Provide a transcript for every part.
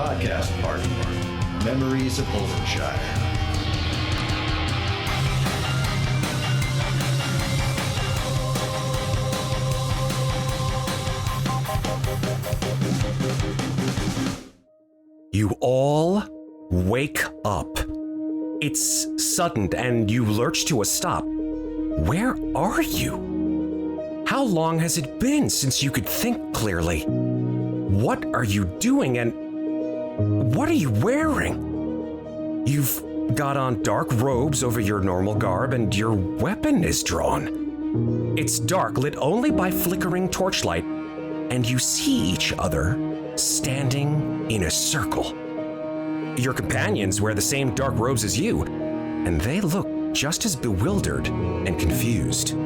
podcast party. Memories of Holdenshire. You all wake up. It's sudden and you lurch to a stop. Where are you? How long has it been since you could think clearly? What are you doing and what are you wearing? You've got on dark robes over your normal garb and your weapon is drawn. It's dark, lit only by flickering torchlight, and you see each other standing in a circle. Your companions wear the same dark robes as you, and they look just as bewildered and confused.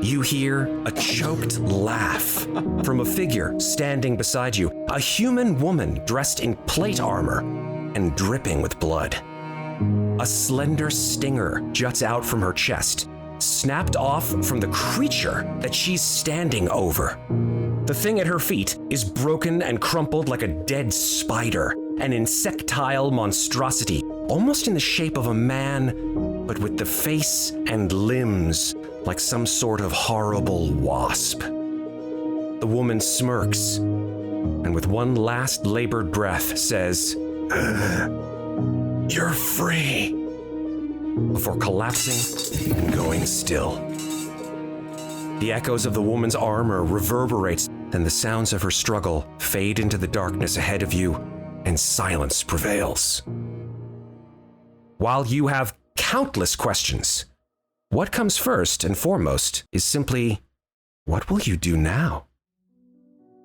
You hear a choked laugh from a figure standing beside you, a human woman dressed in plate armor and dripping with blood. A slender stinger juts out from her chest, snapped off from the creature that she's standing over. The thing at her feet is broken and crumpled like a dead spider, an insectile monstrosity, almost in the shape of a man, but with the face and limbs like some sort of horrible wasp. The woman smirks, and with one last labored breath says, "You're free," before collapsing and going still. The echoes of the woman's armor reverberate, then the sounds of her struggle fade into the darkness ahead of you, and silence prevails. While you have countless questions, what comes first and foremost is simply, what will you do now?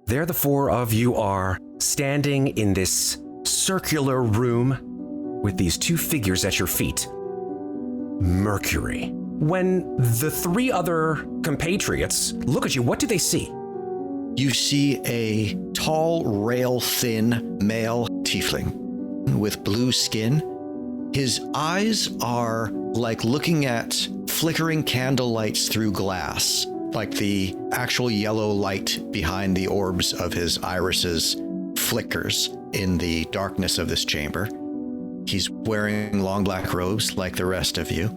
There the four of you are, standing in this circular room with these two figures at your feet. Mercury. When the three other compatriots look at you, what do they see? You see a tall, rail-thin male tiefling with blue skin. His eyes are like looking at flickering candle lights through glass, like the actual yellow light behind the orbs of his irises flickers in the darkness of this chamber. He's wearing long black robes like the rest of you.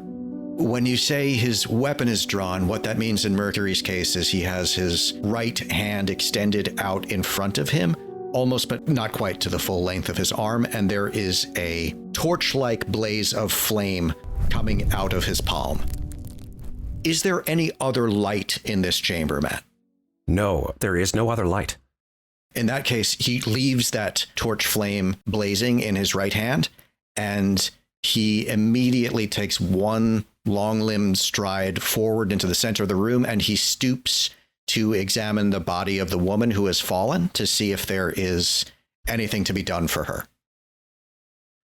When you say his weapon is drawn, what that means in Mercury's case is he has his right hand extended out in front of him, almost but not quite to the full length of his arm, and there is a torch-like blaze of flame coming out of his palm. Is there any other light in this chamber, Matt? No, there is no other light. In that case, he leaves that torch flame blazing in his right hand, and he immediately takes one long-limbed stride forward into the center of the room, and he stoops to examine the body of the woman who has fallen to see if there is anything to be done for her.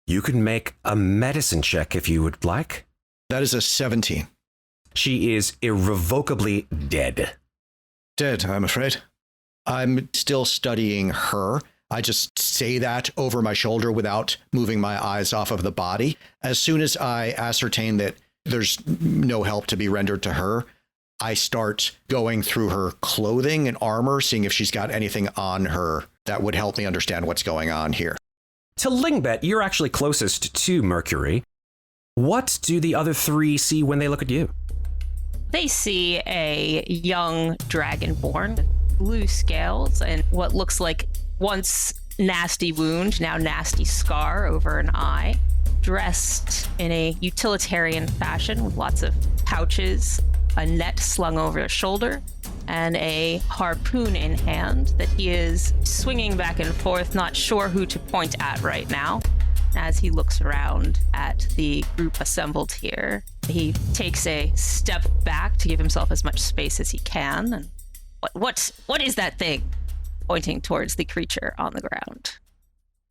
You can make a medicine check if you would like. That is a 17. She is irrevocably dead. Dead, I'm afraid. I'm still studying her. I just say that over my shoulder without moving my eyes off of the body. As soon as I ascertain that there's no help to be rendered to her, I start going through her clothing and armor, seeing if she's got anything on her that would help me understand what's going on here. To Lingbet, you're actually closest to Mercury. What do the other three see when they look at you? They see a young dragonborn with blue scales and what looks like once nasty wound, now nasty scar over an eye, dressed in a utilitarian fashion with lots of pouches, a net slung over his shoulder, and a harpoon in hand that he is swinging back and forth, not sure who to point at right now. As he looks around at the group assembled here, he takes a step back to give himself as much space as he can. And what is that thing? Pointing towards the creature on the ground.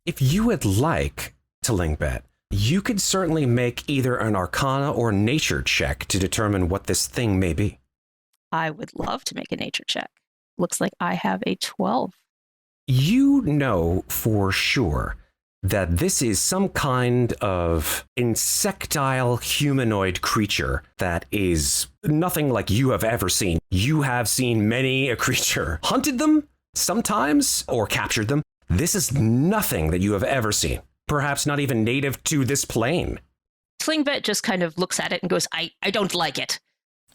If you would like, to Lingbet, you could certainly make either an Arcana or Nature check to determine what this thing may be. I would love to make a Nature check. Looks like I have a 12. You know for sure that this is some kind of insectile humanoid creature that is nothing like you have ever seen. You have seen many a creature, hunted them sometimes or captured them, This is nothing that you have ever seen. Perhaps not even native to this plane. Tlingbet just kind of looks at it and goes, I don't like it.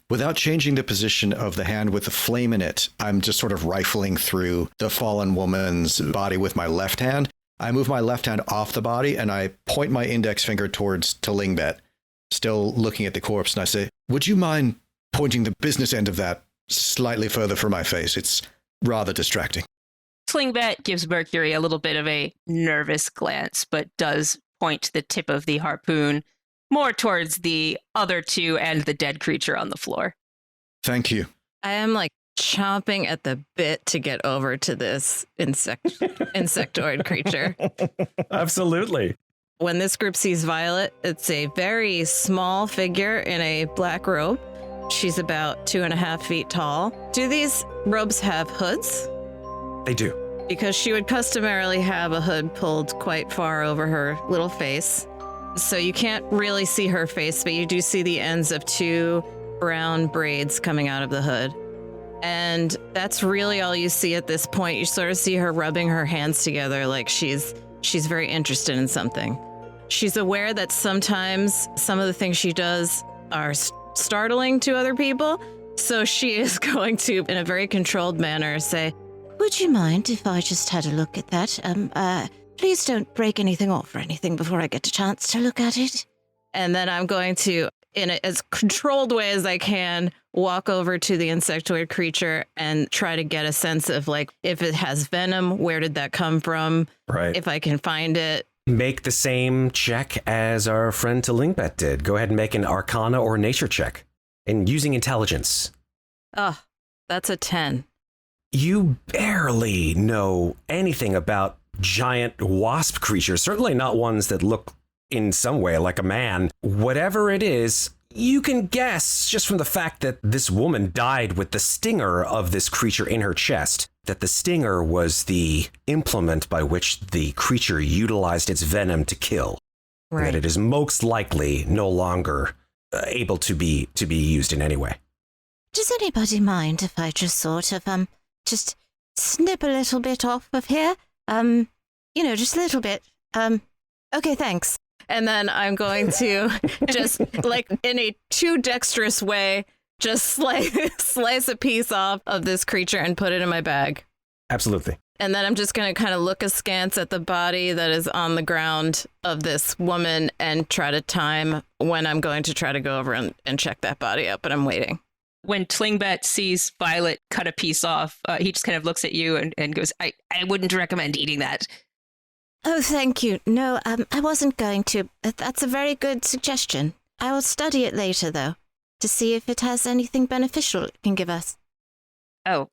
Without changing the position of the hand with the flame in it, I'm just sort of rifling through the fallen woman's body with my left hand. I move my left hand off the body and I point my index finger towards Tlingbet, still looking at the corpse, and I say, would you mind pointing the business end of that slightly further from my face? It's rather distracting. Tlingbet gives Mercury a little bit of a nervous glance, but does point the tip of the harpoon more towards the other two and the dead creature on the floor. Thank you. I am like chomping at the bit to get over to this insectoid creature. Absolutely. When this group sees Violet, it's a very small figure in a black robe. She's about 2.5 feet tall. Do these robes have hoods? They do. Because she would customarily have a hood pulled quite far over her little face. So you can't really see her face, but you do see the ends of 2 brown braids coming out of the hood. And that's really all you see at this point. You sort of see her rubbing her hands together like she's very interested in something. She's aware that sometimes some of the things she does are startling to other people. So she is going to, in a very controlled manner, say, would you mind if I just had a look at that? Please don't break anything off or anything before I get a chance to look at it. And then I'm going to, in as controlled way as I can, walk over to the insectoid creature and try to get a sense of, like, if it has venom, where did that come from? Right. If I can find it. Make the same check as our friend Tlingbet did. Go ahead and make an Arcana or Nature check. And using intelligence. Oh, that's a 10. You barely know anything about giant wasp creatures, certainly not ones that look in some way like a man. Whatever it is, you can guess just from the fact that this woman died with the stinger of this creature in her chest, that the stinger was the implement by which the creature utilized its venom to kill. Right. That it is most likely no longer able to be used in any way. Does anybody mind if I just sort of, just snip a little bit off of here? Just a little bit. Okay, thanks. And then I'm going to just, like, in a too dexterous way, just slice a piece off of this creature and put it in my bag. Absolutely. And then I'm just going to kind of look askance at the body that is on the ground of this woman and try to time when I'm going to try to go over and check that body up, but I'm waiting. When Tlingbet sees Violet cut a piece off, he just kind of looks at you and goes, I wouldn't recommend eating that. Oh, thank you. No, I wasn't going to. That's a very good suggestion. I will study it later, though, to see if it has anything beneficial it can give us. Oh,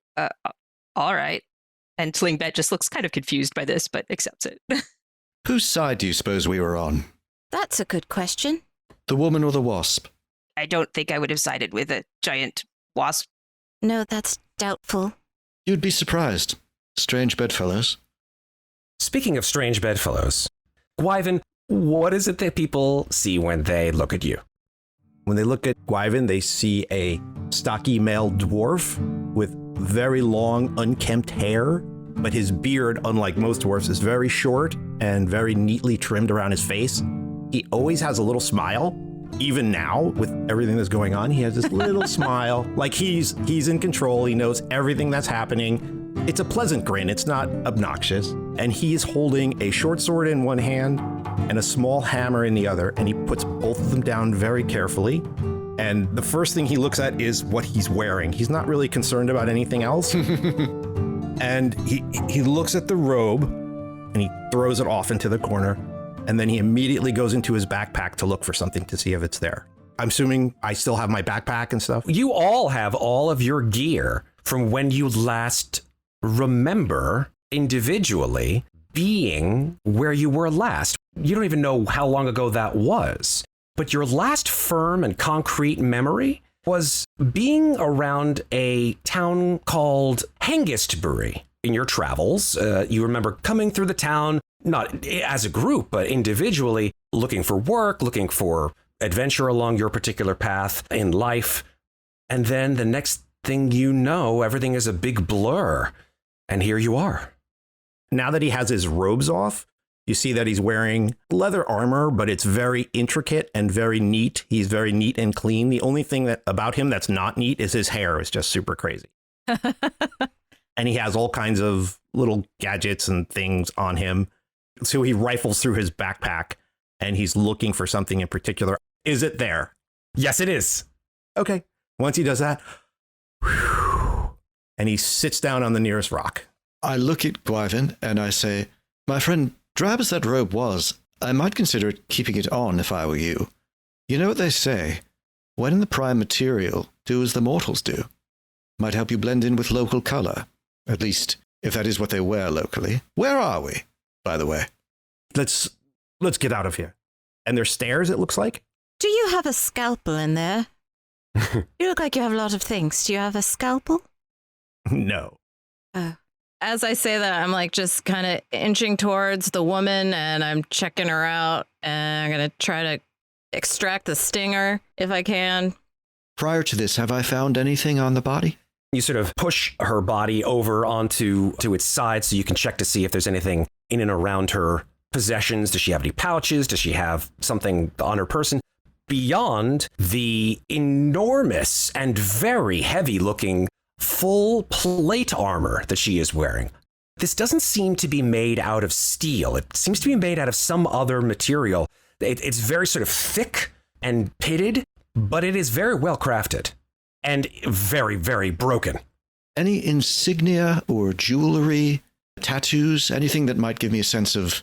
all right. And Tlingbet just looks kind of confused by this, but accepts it. Whose side do you suppose we were on? That's a good question. The woman or the wasp? I don't think I would have sided with a giant wasp. No, that's doubtful. You'd be surprised. Strange bedfellows. Speaking of strange bedfellows, Gwyven, what is it that people see when they look at you? When they look at Gwyven, they see a stocky male dwarf with very long, unkempt hair, but his beard, unlike most dwarfs, is very short and very neatly trimmed around his face. He always has a little smile. Even now, with everything that's going on, he has this little smile, like he's in control. He knows everything that's happening. It's a pleasant grin. It's not obnoxious. And he's holding a short sword in one hand and a small hammer in the other, and he puts both of them down very carefully. And the first thing he looks at is what he's wearing. He's not really concerned about anything else. And he looks at the robe and he throws it off into the corner. And then he immediately goes into his backpack to look for something to see if it's there. I'm assuming I still have my backpack and stuff. You all have all of your gear from when you last remember individually being where you were last. You don't even know how long ago that was. But your last firm and concrete memory was being around a town called Hengistbury. In your travels, you remember coming through the town, not as a group, but individually, looking for work, looking for adventure along your particular path in life. And then the next thing you know, everything is a big blur. And here you are. Now that he has his robes off, you see that he's wearing leather armor, but it's very intricate and very neat. He's very neat and clean. The only thing that about him that's not neat is his hair is just super crazy. And he has all kinds of little gadgets and things on him. So he rifles through his backpack and he's looking for something in particular. Is it there? Yes, it is. Okay. Once he does that, and he sits down on the nearest rock. I look at Gwyven and I say, my friend, drab as that robe was, I might consider keeping it on if I were you. You know what they say, when in the prime material, do as the mortals do. Might help you blend in with local color. At least, if that is what they wear locally. Where are we, by the way? Let's get out of here. And there's stairs, it looks like. Do you have a scalpel in there? You look like you have a lot of things. Do you have a scalpel? No. Oh. As I say that, I'm like just kind of inching towards the woman and I'm checking her out and I'm going to try to extract the stinger if I can. Prior to this, have I found anything on the body? You sort of push her body over onto its side so you can check to see if there's anything in and around her possessions. Does she have any pouches? Does she have something on her person? Beyond the enormous and very heavy looking full plate armor that she is wearing. This doesn't seem to be made out of steel. It seems to be made out of some other material. It's very sort of thick and pitted, but it is very well crafted and very, very broken. Any insignia or jewelry, tattoos, anything that might give me a sense of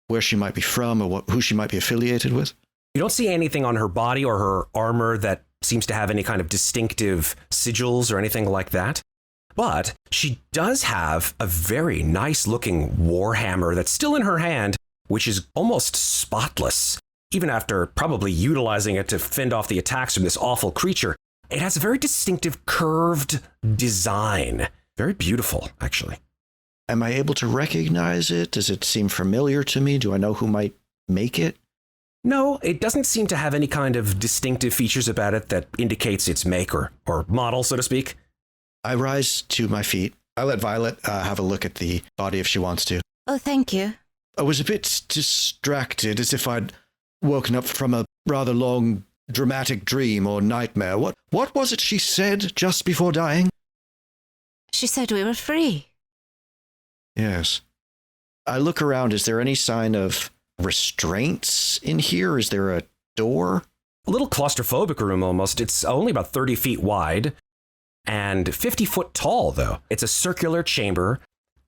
where she might be from or who she might be affiliated with? You don't see anything on her body or her armor that seems to have any kind of distinctive sigils or anything like that. But she does have a very nice looking warhammer that's still in her hand, which is almost spotless. Even after probably utilizing it to fend off the attacks from this awful creature, it has a very distinctive curved design. Very beautiful, actually. Am I able to recognize it? Does it seem familiar to me? Do I know who might make it? No, it doesn't seem to have any kind of distinctive features about it that indicates its make or model, so to speak. I rise to my feet. I let Violet have a look at the body if she wants to. Oh, thank you. I was a bit distracted, as if I'd woken up from a rather long, dramatic dream or nightmare. What was it she said just before dying? She said we were free. Yes. I look around. Is there any sign of restraints in here? Is there a door? A little claustrophobic room almost. It's only about 30 feet wide and 50 foot tall, though. It's a circular chamber.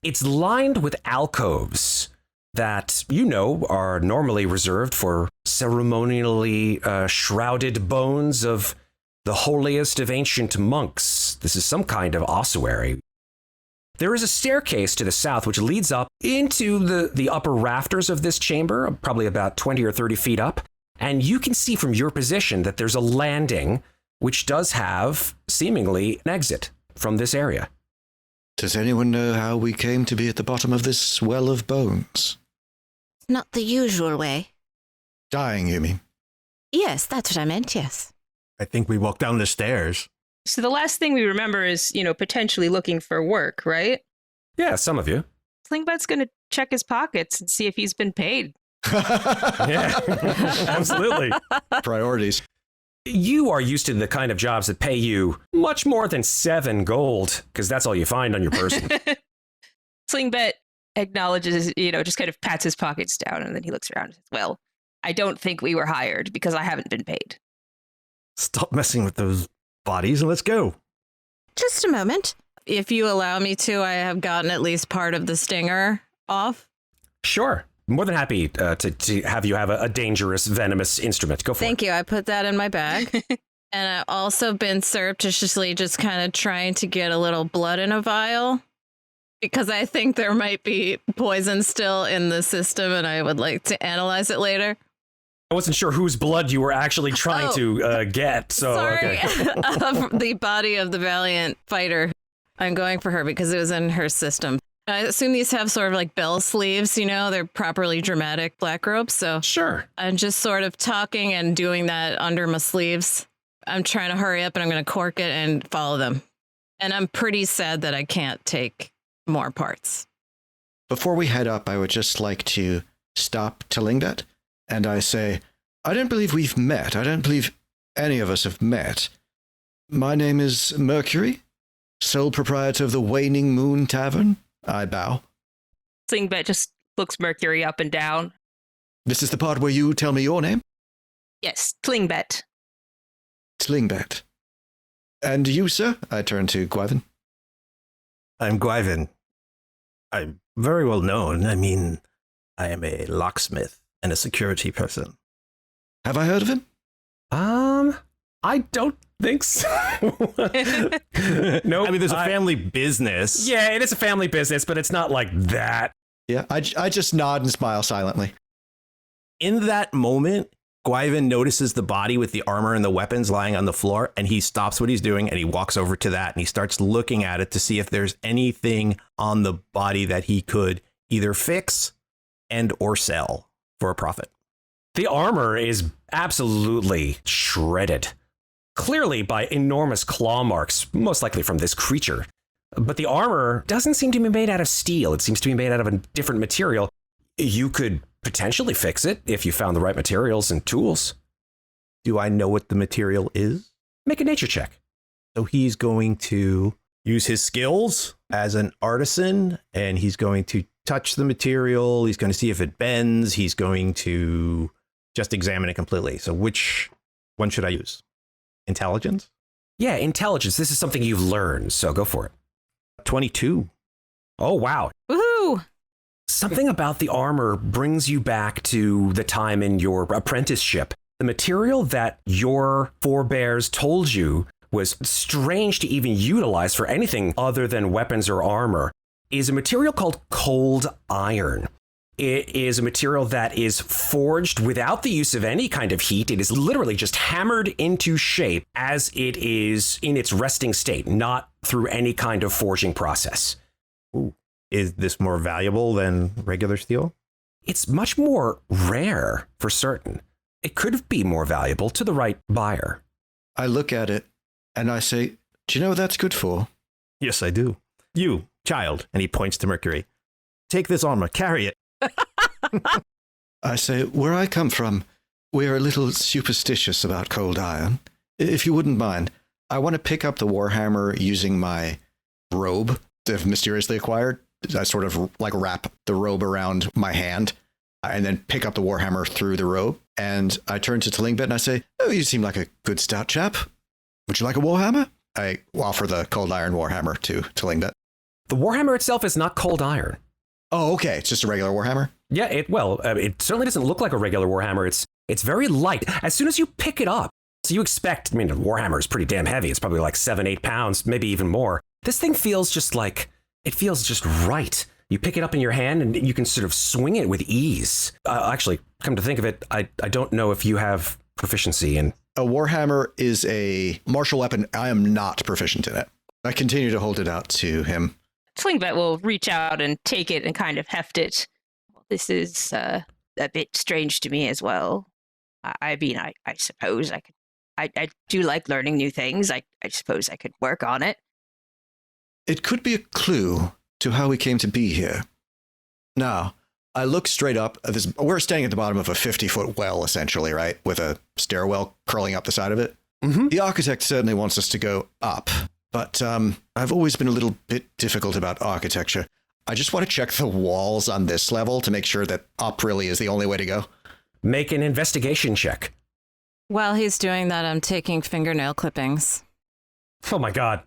It's lined with alcoves that, are normally reserved for ceremonially shrouded bones of the holiest of ancient monks. This is some kind of ossuary. There is a staircase to the south which leads up into the upper rafters of this chamber, probably about 20 or 30 feet up. And you can see from your position that there's a landing which does have seemingly an exit from this area. Does anyone know how we came to be at the bottom of this well of bones? Not the usual way. Dying, you mean? Yes, that's what I meant, yes. I think we walked down the stairs. So the last thing we remember is, potentially looking for work, right? Yeah, some of you. Slingbot's going to check his pockets and see if he's been paid. Yeah, absolutely. Priorities. You are used to the kind of jobs that pay you much more than 7 gold, because that's all you find on your person. Slingbot acknowledges, just kind of pats his pockets down, and then he looks around and says, well, I don't think we were hired because I haven't been paid. Stop messing with those bodies and let's go. Just a moment. If you allow me to, I have gotten at least part of the stinger off. Sure. More than happy to have you have a dangerous, venomous instrument. Go for it. Thank you. I put that in my bag. And I've also been surreptitiously just kind of trying to get a little blood in a vial because I think there might be poison still in the system and I would like to analyze it later. I wasn't sure whose blood you were actually trying to get. So, sorry. okay. Of the body of the valiant fighter. I'm going for her because it was in her system. I assume these have sort of like bell sleeves, they're properly dramatic black robes. So Sure. I'm just sort of talking and doing that under my sleeves. I'm trying to hurry up and I'm going to cork it and follow them. And I'm pretty sad that I can't take more parts. Before we head up, I would just like to stop Tlingvet, and I say, I don't believe we've met. I don't believe any of us have met. My name is Mercury, sole proprietor of the Waning Moon Tavern. I bow. Tlingvet just looks Mercury up and down. This is the part where you tell me your name? Yes, Tlingvet. Tlingvet. And you, sir? I turn to Gwyven. I'm Gwyven. I'm very well known. I mean, I am a locksmith and a security person. Have I heard of him? I don't think so. No, I mean, there's a family business. Yeah, it is a family business, but it's not like that. Yeah, I just nod and smile silently. In that moment, Gwyven notices the body with the armor and the weapons lying on the floor, and he stops what he's doing and he walks over to that and he starts looking at it to see if there's anything on the body that he could either fix and or sell for a profit. The armor is absolutely shredded, clearly by enormous claw marks, most likely from this creature. But the armor doesn't seem to be made out of steel. It seems to be made out of a different material. You could potentially fix it if you found the right materials and tools. Do I know what the material is? Make a nature check. So he's going to use his skills as an artisan, and he's going to touch the material. He's going to see if it bends. He's going to just examine it completely. So which one should I use? Intelligence? Yeah, intelligence. This is something you've learned, so go for it. 22. Oh, wow. Woohoo! Something about the armor brings you back to the time in your apprenticeship. The material that your forebears told you was strange to even utilize for anything other than weapons or armor is a material called cold iron. It is a material that is forged without the use of any kind of heat. It is literally just hammered into shape as it is in its resting state, not through any kind of forging process. Ooh. Is this more valuable than regular steel? It's much more rare, for certain. It could be more valuable to the right buyer. I look at it and I say, do you know what that's good for? Yes, I do. You, child, and he points to Mercury. Take this armor, carry it. I say, where I come from, we're a little superstitious about cold iron. If you wouldn't mind, I want to pick up the Warhammer using my robe that I've mysteriously acquired. I sort of like wrap the robe around my hand and then pick up the Warhammer through the robe. And I turn to Tlingvet and I say, oh, you seem like a good stout chap. Would you like a Warhammer? I offer the cold iron Warhammer to Tlingvet. The Warhammer itself is not cold iron. Oh, okay. It's just a regular Warhammer? Yeah, it certainly doesn't look like a regular Warhammer. It's very light. As soon as you pick it up, so you expect, a Warhammer is pretty damn heavy. It's probably like 7-8 pounds, maybe even more. This thing feels just right. You pick it up in your hand and you can sort of swing it with ease. Actually, come to think of it, I don't know if you have proficiency in... A Warhammer is a martial weapon. I am not proficient in it. I continue to hold it out to him. Tlingvet will reach out and take it and kind of heft it. This is a bit strange to me as well. I suppose I could. I do like learning new things. I suppose I could work on it. It could be a clue to how we came to be here. Now, I look straight up at this. We're standing at the bottom of a 50-foot well, essentially, right? With a stairwell curling up the side of it. Mm-hmm. The architect certainly wants us to go up, but I've always been a little bit difficult about architecture. I just want to check the walls on this level to make sure that up really is the only way to go. Make an investigation check. While he's doing that, I'm taking fingernail clippings. Oh my God.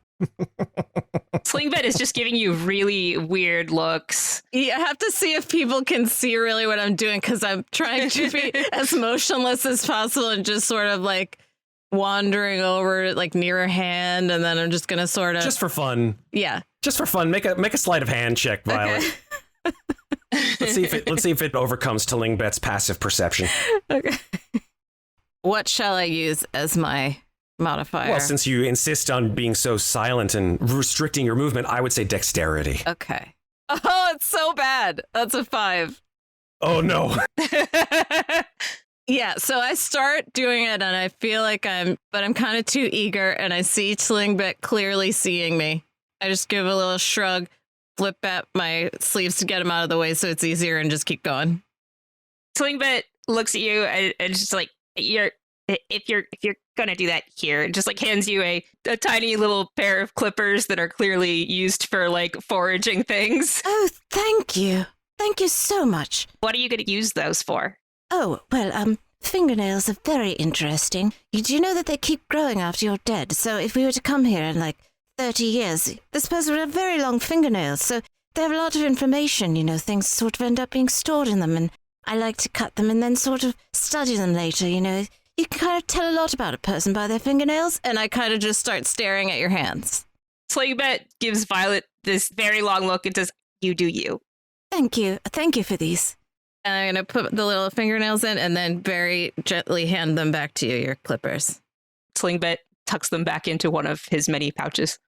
Tlingvet is just giving you really weird looks. Yeah, I have to see if people can see really what I'm doing because I'm trying to be as motionless as possible and just sort of like wandering over like near a hand, and then I'm just gonna sort of just for fun. Yeah, just for fun. Make a sleight of hand check, Violet. Okay. Let's see if it overcomes Tlingvet's passive perception. Okay. What shall I use as my modifier? Well, since you insist on being so silent and restricting your movement, I would say dexterity. Okay. Oh, it's so bad. That's a 5. Oh no. Yeah, so I start doing it and I feel like I'm kind of too eager, and I see Tlingvet clearly seeing me. I just give a little shrug. flip at my sleeves to get them out of the way so it's easier and just keep going. Slingbit looks at you and just like, if you're gonna do that here, just like hands you a tiny little pair of clippers that are clearly used for like foraging things. Oh, thank you. Thank you so much. What are you gonna use those for? Oh, well, fingernails are very interesting. Do you know that they keep growing after you're dead? So if we were to come here in like 30 years, this person would have very long fingernails. So they have a lot of information, things sort of end up being stored in them. And I like to cut them and then sort of study them later, You can kind of tell a lot about a person by their fingernails. And I kind of just start staring at your hands. Slingbit gives Violet this very long look and says, "You do you." Thank you. Thank you for these. And I'm going to put the little fingernails in and then very gently hand them back to you, your clippers. Slingbit tucks them back into one of his many pouches.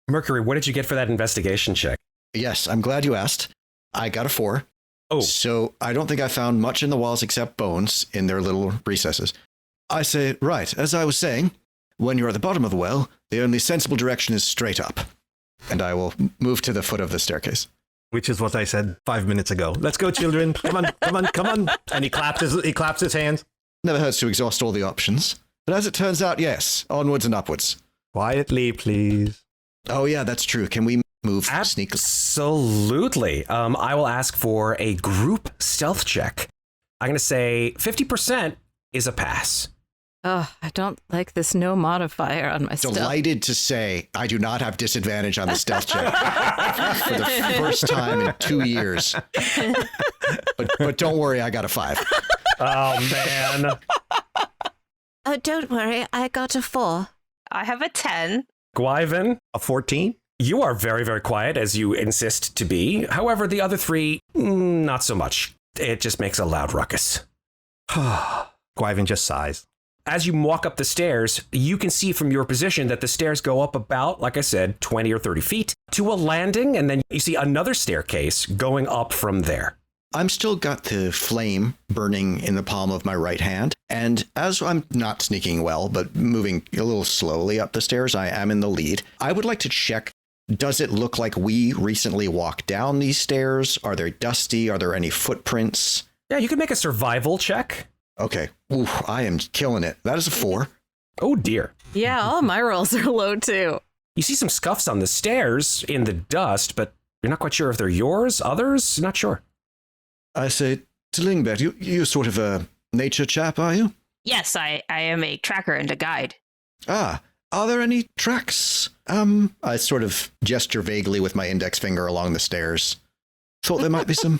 Mercury, what did you get for that investigation check? Yes, I'm glad you asked. I got a 4. Oh. So I don't think I found much in the walls except bones in their little recesses. I say, right, as I was saying, when you're at the bottom of the well, the only sensible direction is straight up. And I will move to the foot of the staircase. Which is what I said 5 minutes ago. Let's go, children. Come on, come on, come on. And he claps his hands. Never hurts to exhaust all the options. But as it turns out, yes, onwards and upwards. Quietly, please. Oh, yeah, that's true. Can we move sneakily? Absolutely. I will ask for a group stealth check. I'm going to say 50% is a pass. Oh, I don't like this no modifier on my stealth. Delighted to say I do not have disadvantage on the stealth check for the first time in 2 years. But don't worry, I got a 5. Oh, man. Oh, don't worry. I got a 4. I have a 10. Gwyven, A 14? you are very, very quiet, as you insist to be. However, the other 3, not so much. It just makes a loud ruckus. Gwyven just sighs. As you walk up the stairs, you can see from your position that the stairs go up about, like I said, 20 or 30 feet to a landing, and then you see another staircase going up from there. I'm still got the flame burning in the palm of my right hand. And as I'm not sneaking well, but moving a little slowly up the stairs, I am in the lead. I would like to check, does it look like we recently walked down these stairs? Are they dusty? Are there any footprints? Yeah, you can make a survival check. Okay. Ooh, I am killing it. That is a 4. Oh, dear. Yeah, all my rolls are low, too. You see some scuffs on the stairs in the dust, but you're not quite sure if they're yours, others, not sure. I say, Slingbit, you're sort of a nature chap, are you? Yes, I am a tracker and a guide. Ah, are there any tracks? I sort of gesture vaguely with my index finger along the stairs. Thought there might be some.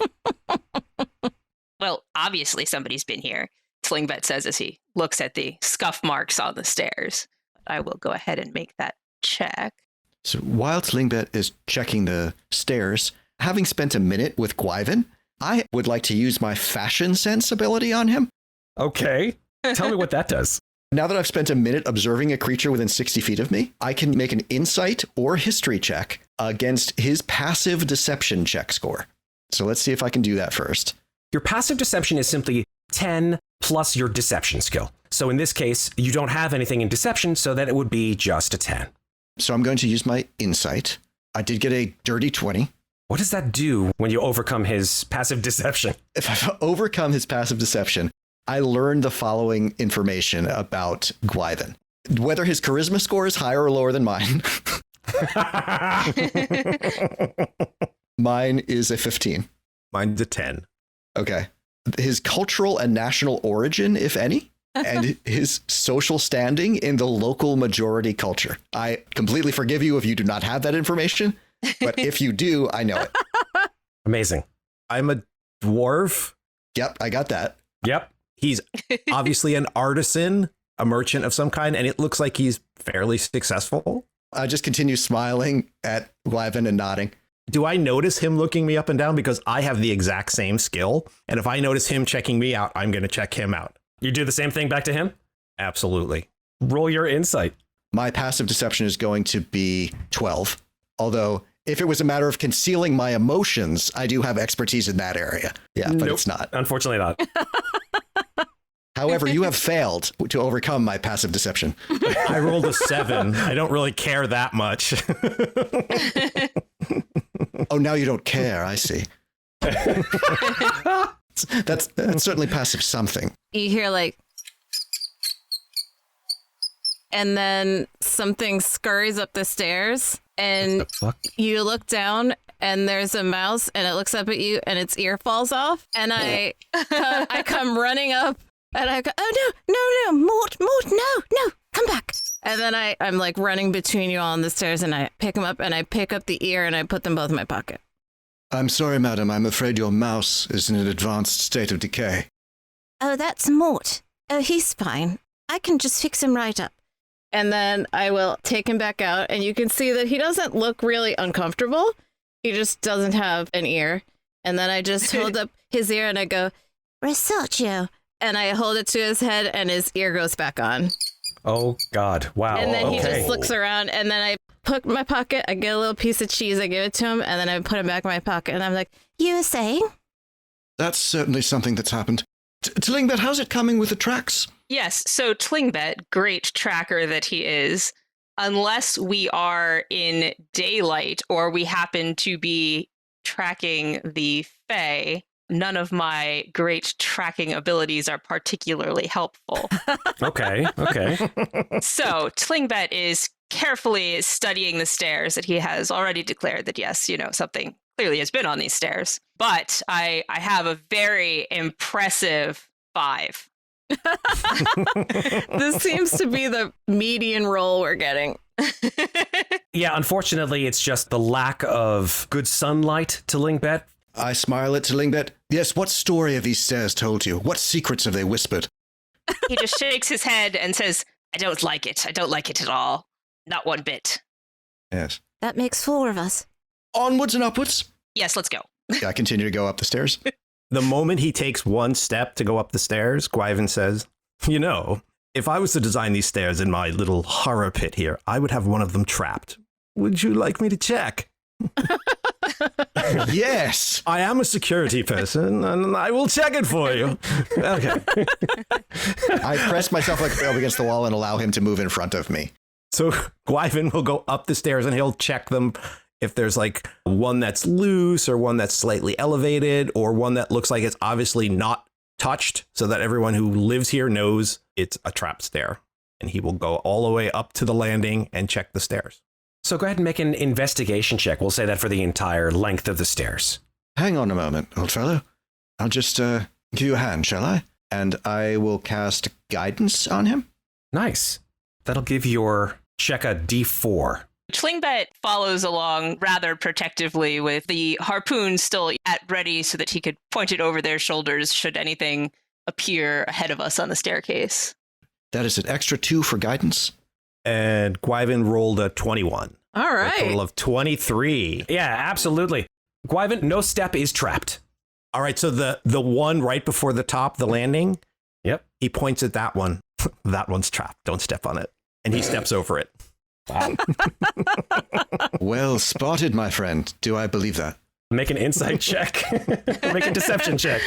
Well, obviously somebody's been here, Slingbit says as he looks at the scuff marks on the stairs. I will go ahead and make that check. So while Slingbit is checking the stairs, having spent a minute with Gwyven, I would like to use my fashion sense ability on him. Okay. Tell me what that does. Now that I've spent a minute observing a creature within 60 feet of me, I can make an insight or history check against his passive deception check score. So let's see if I can do that first. Your passive deception is simply 10 plus your deception skill. So in this case, you don't have anything in deception, so that it would be just a 10. So I'm going to use my insight. I did get a dirty 20. What does that do when you overcome his passive deception? If I've overcome his passive deception, I learned the following information about Gwyven. Whether his charisma score is higher or lower than mine. Mine is a 15. Mine's a 10. Okay. His cultural and national origin, if any, and his social standing in the local majority culture. I completely forgive you if you do not have that information, but if you do, I know it. Amazing. I'm a dwarf. Yep, I got that. Yep. He's obviously an artisan, a merchant of some kind, and it looks like he's fairly successful. I just continue smiling at Gwyven and nodding. Do I notice him looking me up and down? Because I have the exact same skill. And if I notice him checking me out, I'm going to check him out. You do the same thing back to him? Absolutely. Roll your insight. My passive deception is going to be 12. Although, if it was a matter of concealing my emotions, I do have expertise in that area. Yeah, but Nope. it's not. Unfortunately not. However, you have failed to overcome my passive deception. I rolled a 7. I don't really care that much. Oh, now you don't care. I see. That's certainly passive something. You hear like, and then something scurries up the stairs, and you look down, and there's a mouse, and it looks up at you, and its ear falls off, and I come running up, and I go, oh no, Mort, no, come back. And then I'm like running between you all on the stairs, and I pick him up, and I pick up the ear, and I put them both in my pocket. I'm sorry, madam. I'm afraid your mouse is in an advanced state of decay. Oh, that's Mort. Oh, he's fine. I can just fix him right up. And then I will take him back out, and you can see that he doesn't look really uncomfortable. He just doesn't have an ear. And then I just hold up his ear, and I go, Risaccio. and I hold it to his head, and his ear goes back on. Oh, God. Wow. And then he Okay. just looks around, and then I put my pocket, I get a little piece of cheese, I give it to him, and then I put it back in my pocket, and I'm like, You were saying? That's certainly something that's happened. Tlingbet, how's it coming with the tracks? Yes, so Tlingbet, great tracker that he is, unless we are in daylight or we happen to be tracking the Fae, none of my great tracking abilities are particularly helpful. Okay. So Tlingbet is carefully studying the stairs that he has already declared that, yes, something clearly has been on these stairs. But I have a very impressive 5. this seems to be the median roll we're getting. Yeah, unfortunately, it's just the lack of good sunlight to Lingbet. I smile at Tlingbet. Yes, what story have these stairs told you? What secrets have they whispered? He just shakes his head and says, I don't like it. I don't like it at all. Not one bit. Yes. That makes 4 of us. Onwards and upwards. Yes, let's go. Yeah, I continue to go up the stairs. The moment he takes one step to go up the stairs, Gwyven says, if I was to design these stairs in my little horror pit here, I would have one of them trapped. Would you like me to check? Yes. I am a security person, and I will check it for you. Okay. I press myself like up against the wall and allow him to move in front of me. So Gwyven will go up the stairs, and he'll check them if there's like one that's loose or one that's slightly elevated or one that looks like it's obviously not touched, so that everyone who lives here knows it's a trap stair. And he will go all the way up to the landing and check the stairs. So go ahead and make an investigation check. We'll say that for the entire length of the stairs. Hang on a moment, old fellow. I'll just give you a hand, shall I? And I will cast guidance on him. Nice. That'll give your check a D4. Tlingbet follows along rather protectively with the harpoon still at ready so that he could point it over their shoulders should anything appear ahead of us on the staircase. That is an extra 2 for guidance. And Gwyven rolled a 21. All right. A total of 23. Yeah, absolutely. Gwyven, no step is trapped. All right, so the one right before the top, the landing, Yep. he points at that one. That one's trapped. Don't step on it. And he steps over it. Wow. Well spotted, my friend. Do I believe that? Make an insight check. Make a deception check.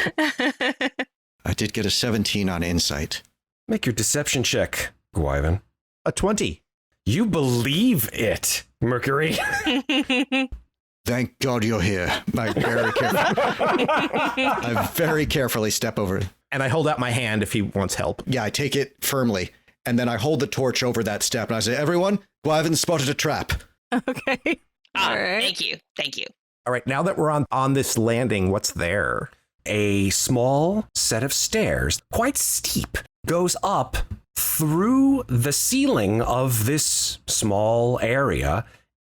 I did get a 17 on insight. Make your deception check, Gwyven. A 20. You believe it, Mercury. Thank God you're here. I very carefully step over it. And I hold out my hand if he wants help. Yeah, I take it firmly. And then I hold the torch over that step. And I say, everyone, Gwyven spotted a trap. Okay. All right. Thank you. Thank you. All right, now that we're on this landing, what's there? A small set of stairs, quite steep, goes up through the ceiling of this small area.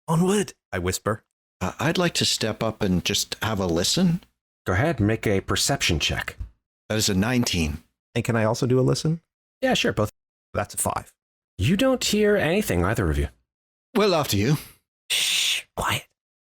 Onward, I whisper. I'd like to step up and just have a listen. Go ahead, make a perception check. That is a 19. And can I also do a listen? Yeah, sure, both. That's a 5. You don't hear anything, either of you. Well, after you. Shh, quiet.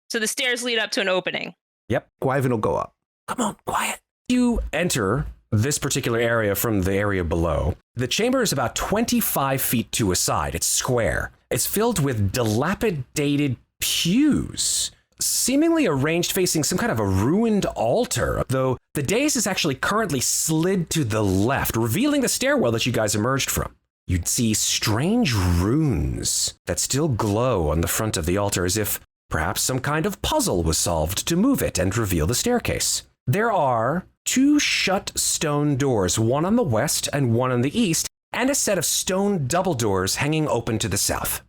So the stairs lead up to an opening. Yep. Gwyven will go up. Come on, quiet. You enter this particular area from the area below. The chamber is about 25 feet to a side. It's square. It's filled with dilapidated pews, seemingly arranged facing some kind of a ruined altar, though the dais is actually currently slid to the left, revealing the stairwell that you guys emerged from. You'd see strange runes that still glow on the front of the altar, as if Perhaps some kind of puzzle was solved to move it and reveal the staircase. There are 2 shut stone doors, one on the west and one on the east, and a set of stone double doors hanging open to the south.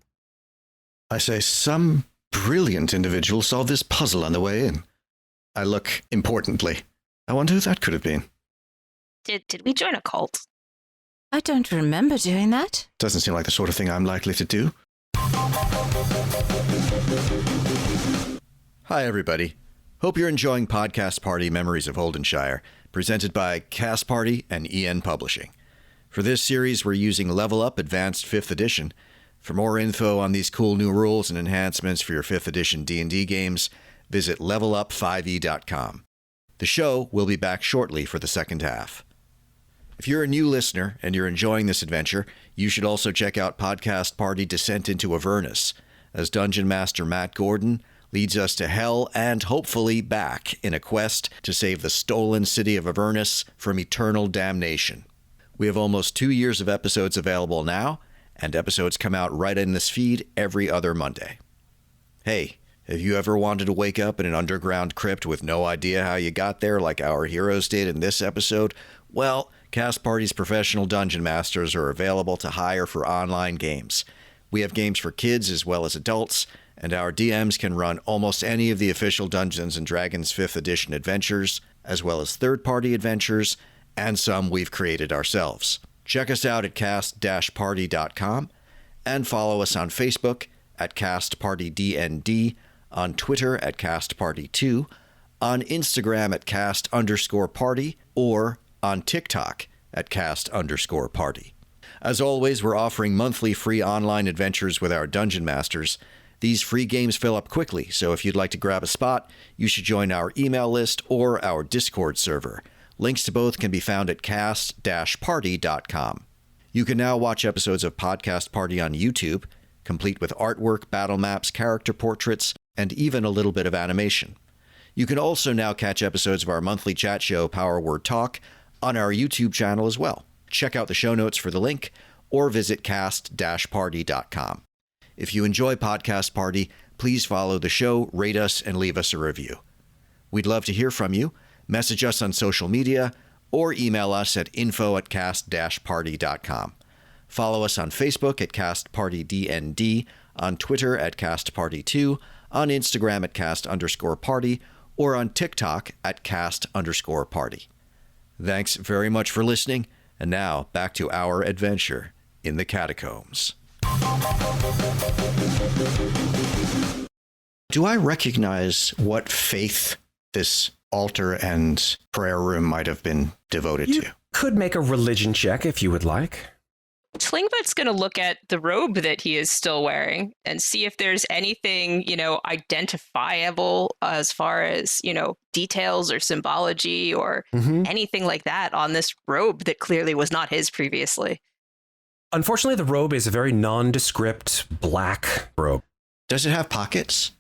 I say some brilliant individual solved this puzzle on the way in. I look importantly. I wonder who that could have been. Did we join a cult? I don't remember doing that. Doesn't seem like the sort of thing I'm likely to do. Hi, everybody. Hope you're enjoying Podcast Party Memories of Holdenshire, presented by Cast Party and EN Publishing. For this series, we're using LevelUp Advanced 5th Edition. For more info on these cool new rules and enhancements for your 5th Edition D&D games, visit levelup5e.com. The show will be back shortly for the second half. If you're a new listener and you're enjoying this adventure, you should also check out Podcast Party Descent into Avernus, as Dungeon Master Matt Gordon leads us to hell and hopefully back in a quest to save the stolen city of Avernus from eternal damnation. We have almost 2 years of episodes available now, and episodes come out right in this feed every other Monday. Hey, have you ever wanted to wake up in an underground crypt with no idea how you got there like our heroes did in this episode? Well, Cast Party's professional dungeon masters are available to hire for online games. We have games for kids as well as adults, and our DMs can run almost any of the official Dungeons & Dragons 5th Edition adventures, as well as third-party adventures, and some we've created ourselves. Check us out at cast-party.com, and follow us on Facebook at CastPartyDND, on Twitter at CastParty2, on Instagram at cast_party, or on TikTok at cast_party. As always, we're offering monthly free online adventures with our Dungeon Masters. These free games fill up quickly, so if you'd like to grab a spot, you should join our email list or our Discord server. Links to both can be found at cast-party.com. You can now watch episodes of Podcast Party on YouTube, complete with artwork, battle maps, character portraits, and even a little bit of animation. You can also now catch episodes of our monthly chat show, Power Word Talk, on our YouTube channel as well. Check out the show notes for the link, or visit cast-party.com. If you enjoy Podcast Party, please follow the show, rate us, and leave us a review. We'd love to hear from you. Message us on social media, or email us at info@cast-party.com. Follow us on Facebook at CastPartyDND, on Twitter at CastParty2, on Instagram at cast_party, or on TikTok at cast_party. Thanks very much for listening, and now back to our adventure in the catacombs. Do I recognize what faith this altar and prayer room might have been devoted You to? could make a religion check if you would like. Slingbut's going to look at the robe that he is still wearing and see if there's anything, identifiable as far as, details or symbology or anything like that on this robe that clearly was not his previously. Unfortunately, the robe is a very nondescript black robe. Does it have pockets?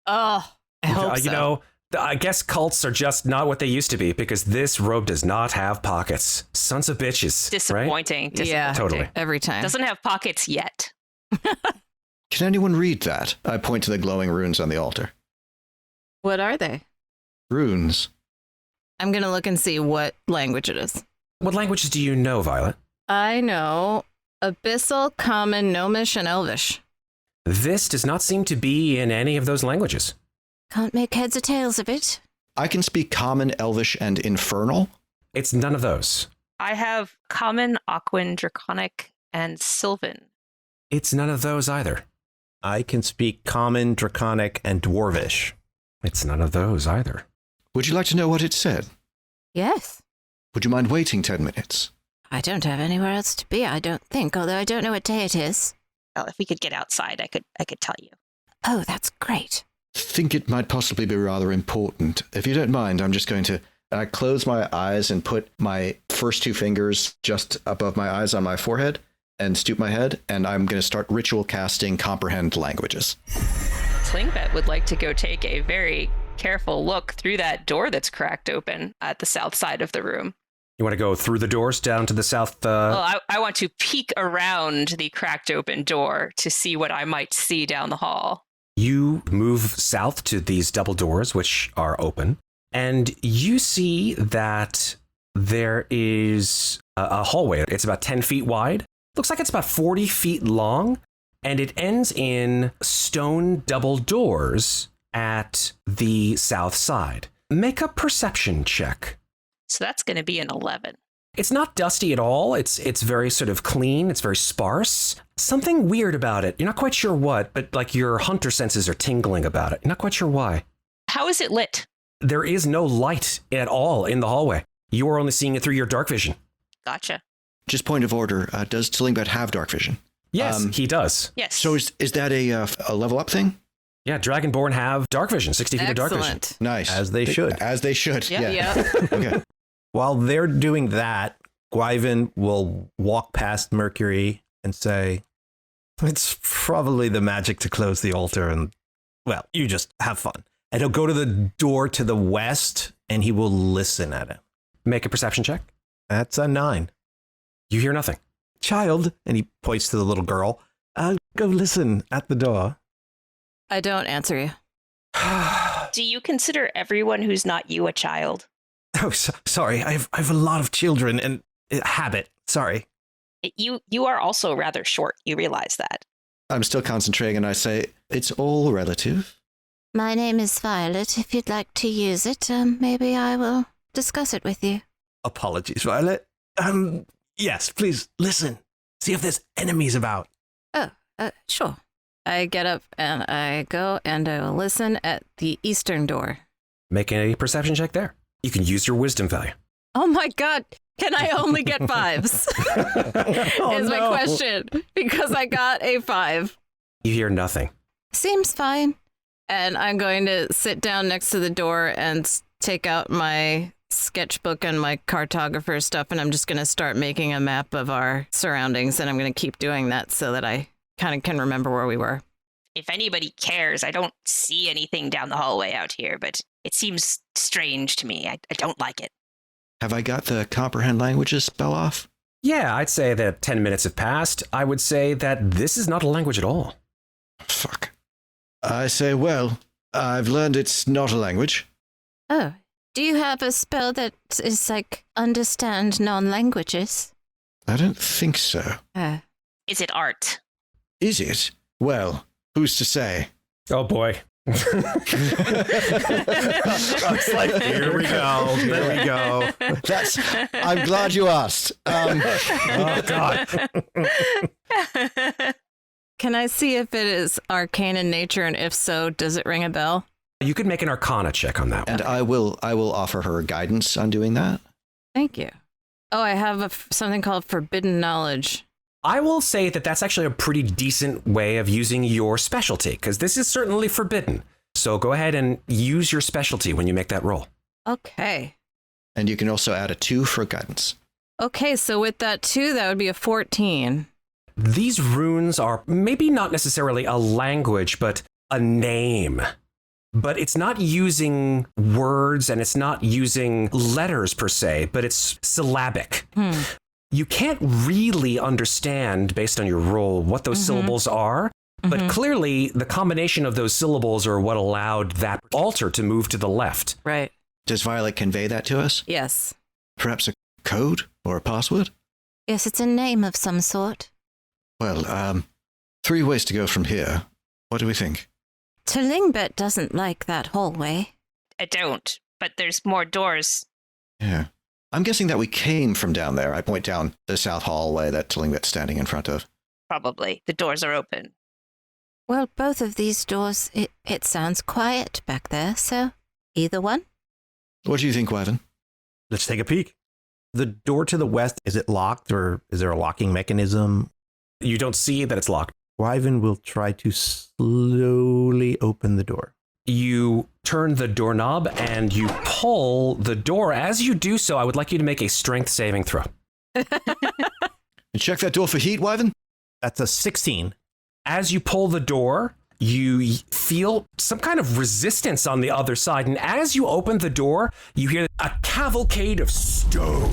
Oh, I hope so. I guess cults are just not what they used to be, because this robe does not have pockets. Sons of bitches. Disappointing. Right? Yeah, totally. Every time. Doesn't have pockets yet. Can anyone read that? I point to the glowing runes on the altar. What are they? Runes. I'm going to look and see what language it is. What languages do you know, Violet? I know Abyssal, Common, Gnomish, and Elvish. This does not seem to be in any of those languages. Can't make heads or tails of it. I can speak Common, Elvish, and Infernal. It's none of those. I have Common, Aquan, Draconic, and Sylvan. It's none of those either. I can speak Common, Draconic, and Dwarvish. It's none of those either. Would you like to know what it said? Yes. Would you mind waiting 10 minutes? I don't have anywhere else to be, I don't think, although I don't know what day it is. Well, if we could get outside, I could tell you. Oh, that's great. Think it might possibly be rather important. If you don't mind, I'm just going to close my eyes and put my first 2 fingers just above my eyes on my forehead and stoop my head, and I'm going to start ritual casting Comprehend Languages. Slingbut would like to go take a very careful look through that door that's cracked open at the south side of the room. You want to go through the doors down to the south? Well, I want to peek around the cracked open door to see what I might see down the hall. You move south to these double doors, which are open, and you see that there is a hallway. It's about 10 feet wide. Looks like it's about 40 feet long, and it ends in stone double doors at the south side. Make a perception check. So that's going to be an 11. It's not dusty at all. It's very sort of clean. It's very sparse. Something weird about it. You're not quite sure what, but like your hunter senses are tingling about it. You're not quite sure why. How is it lit? There is no light at all in the hallway. You are only seeing it through your dark vision. Gotcha. Just point of order. Does Tillingbet have dark vision? Yes, he does. Yes. So is that a level up thing? Yeah, Dragonborn have dark vision, 60 feet of dark vision. Excellent. Nice. As they should. As they should. Yep. Yeah. Okay. While they're doing that, Gwyven will walk past Mercury and say, it's probably the magic to close the altar and, well, you just have fun. And he'll go to the door to the west and he will listen at it. Make a perception check. That's a 9. You hear nothing. Child, and he points to the little girl, go listen at the door. I don't answer you. Do you consider everyone who's not you a child? Oh, sorry. I have a lot of children and habit. Sorry. You are also rather short. You realize that. I'm still concentrating and I say, it's all relative. My name is Violet. If you'd like to use it, maybe I will discuss it with you. Apologies, Violet. Yes, please listen. See if there's enemies about. Oh, sure. I get up and I go and I will listen at the eastern door. Make a perception check there. You can use your wisdom value. Oh my God. Can I only get 5s? Oh, is my no. question. Because I got a 5. You hear nothing. Seems fine. And I'm going to sit down next to the door and take out my sketchbook and my cartographer stuff. And I'm just going to start making a map of our surroundings. And I'm going to keep doing that so that I kind of can remember where we were. If anybody cares, I don't see anything down the hallway out here, but it seems strange to me. I don't like it. Have I got the comprehend languages spell off? Yeah, I'd say that 10 minutes have passed. I would say that this is not a language at all. Fuck. I say, well, I've learned it's not a language. Oh, do you have a spell that is like understand non-languages? I don't think so. Is it art? Is it? Well, who's to say? Oh boy. It's like, here we go. There we go. I'm glad you asked. Oh God. Can I see if it is arcane in nature? And if so, does it ring a bell? You could make an Arcana check on that one. And I will offer her guidance on doing that. Thank you. Oh, I have something called forbidden knowledge. I will say that that's actually a pretty decent way of using your specialty, because this is certainly forbidden. So go ahead and use your specialty when you make that roll. Okay. And you can also add a 2 for guidance. Okay, so with that 2, that would be a 14. These runes are maybe not necessarily a language, but a name. But it's not using words and it's not using letters per se, but it's syllabic. You can't really understand, based on your roll, what those syllables are. But clearly, the combination of those syllables are what allowed that altar to move to the left. Right. Does Violet convey that to us? Yes. Perhaps a code or a password? Yes, it's a name of some sort. Well, 3 ways to go from here. What do we think? Tillingbet doesn't like that hallway. I don't, but there's more doors. Yeah. I'm guessing that we came from down there. I point down the south hallway that Tillingbet's standing in front of. Probably. The doors are open. Well, both of these doors, it sounds quiet back there, so either one? What do you think, Gwyven? Let's take a peek. The door to the west, is it locked or is there a locking mechanism? You don't see that it's locked. Gwyven will try to slowly open the door. You turn the doorknob and you pull the door. As you do so, I would like you to make a strength saving throw. And check that door for heat, Gwyven? That's a 16. As you pull the door, you feel some kind of resistance on the other side. And as you open the door, you hear a cavalcade of stone,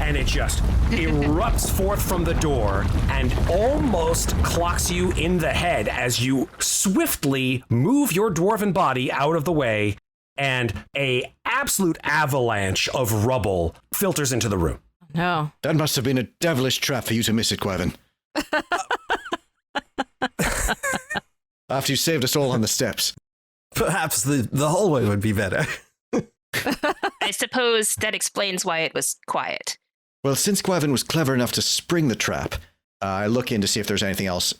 and it just erupts forth from the door and almost clocks you in the head as you swiftly move your dwarven body out of the way, and a absolute avalanche of rubble filters into the room. No. That must have been a devilish trap for you to miss it, Gwyven. After you saved us all on the steps. Perhaps the hallway would be better. I suppose that explains why it was quiet. Well, since Gwyven was clever enough to spring the trap, I look in to see if there's anything else.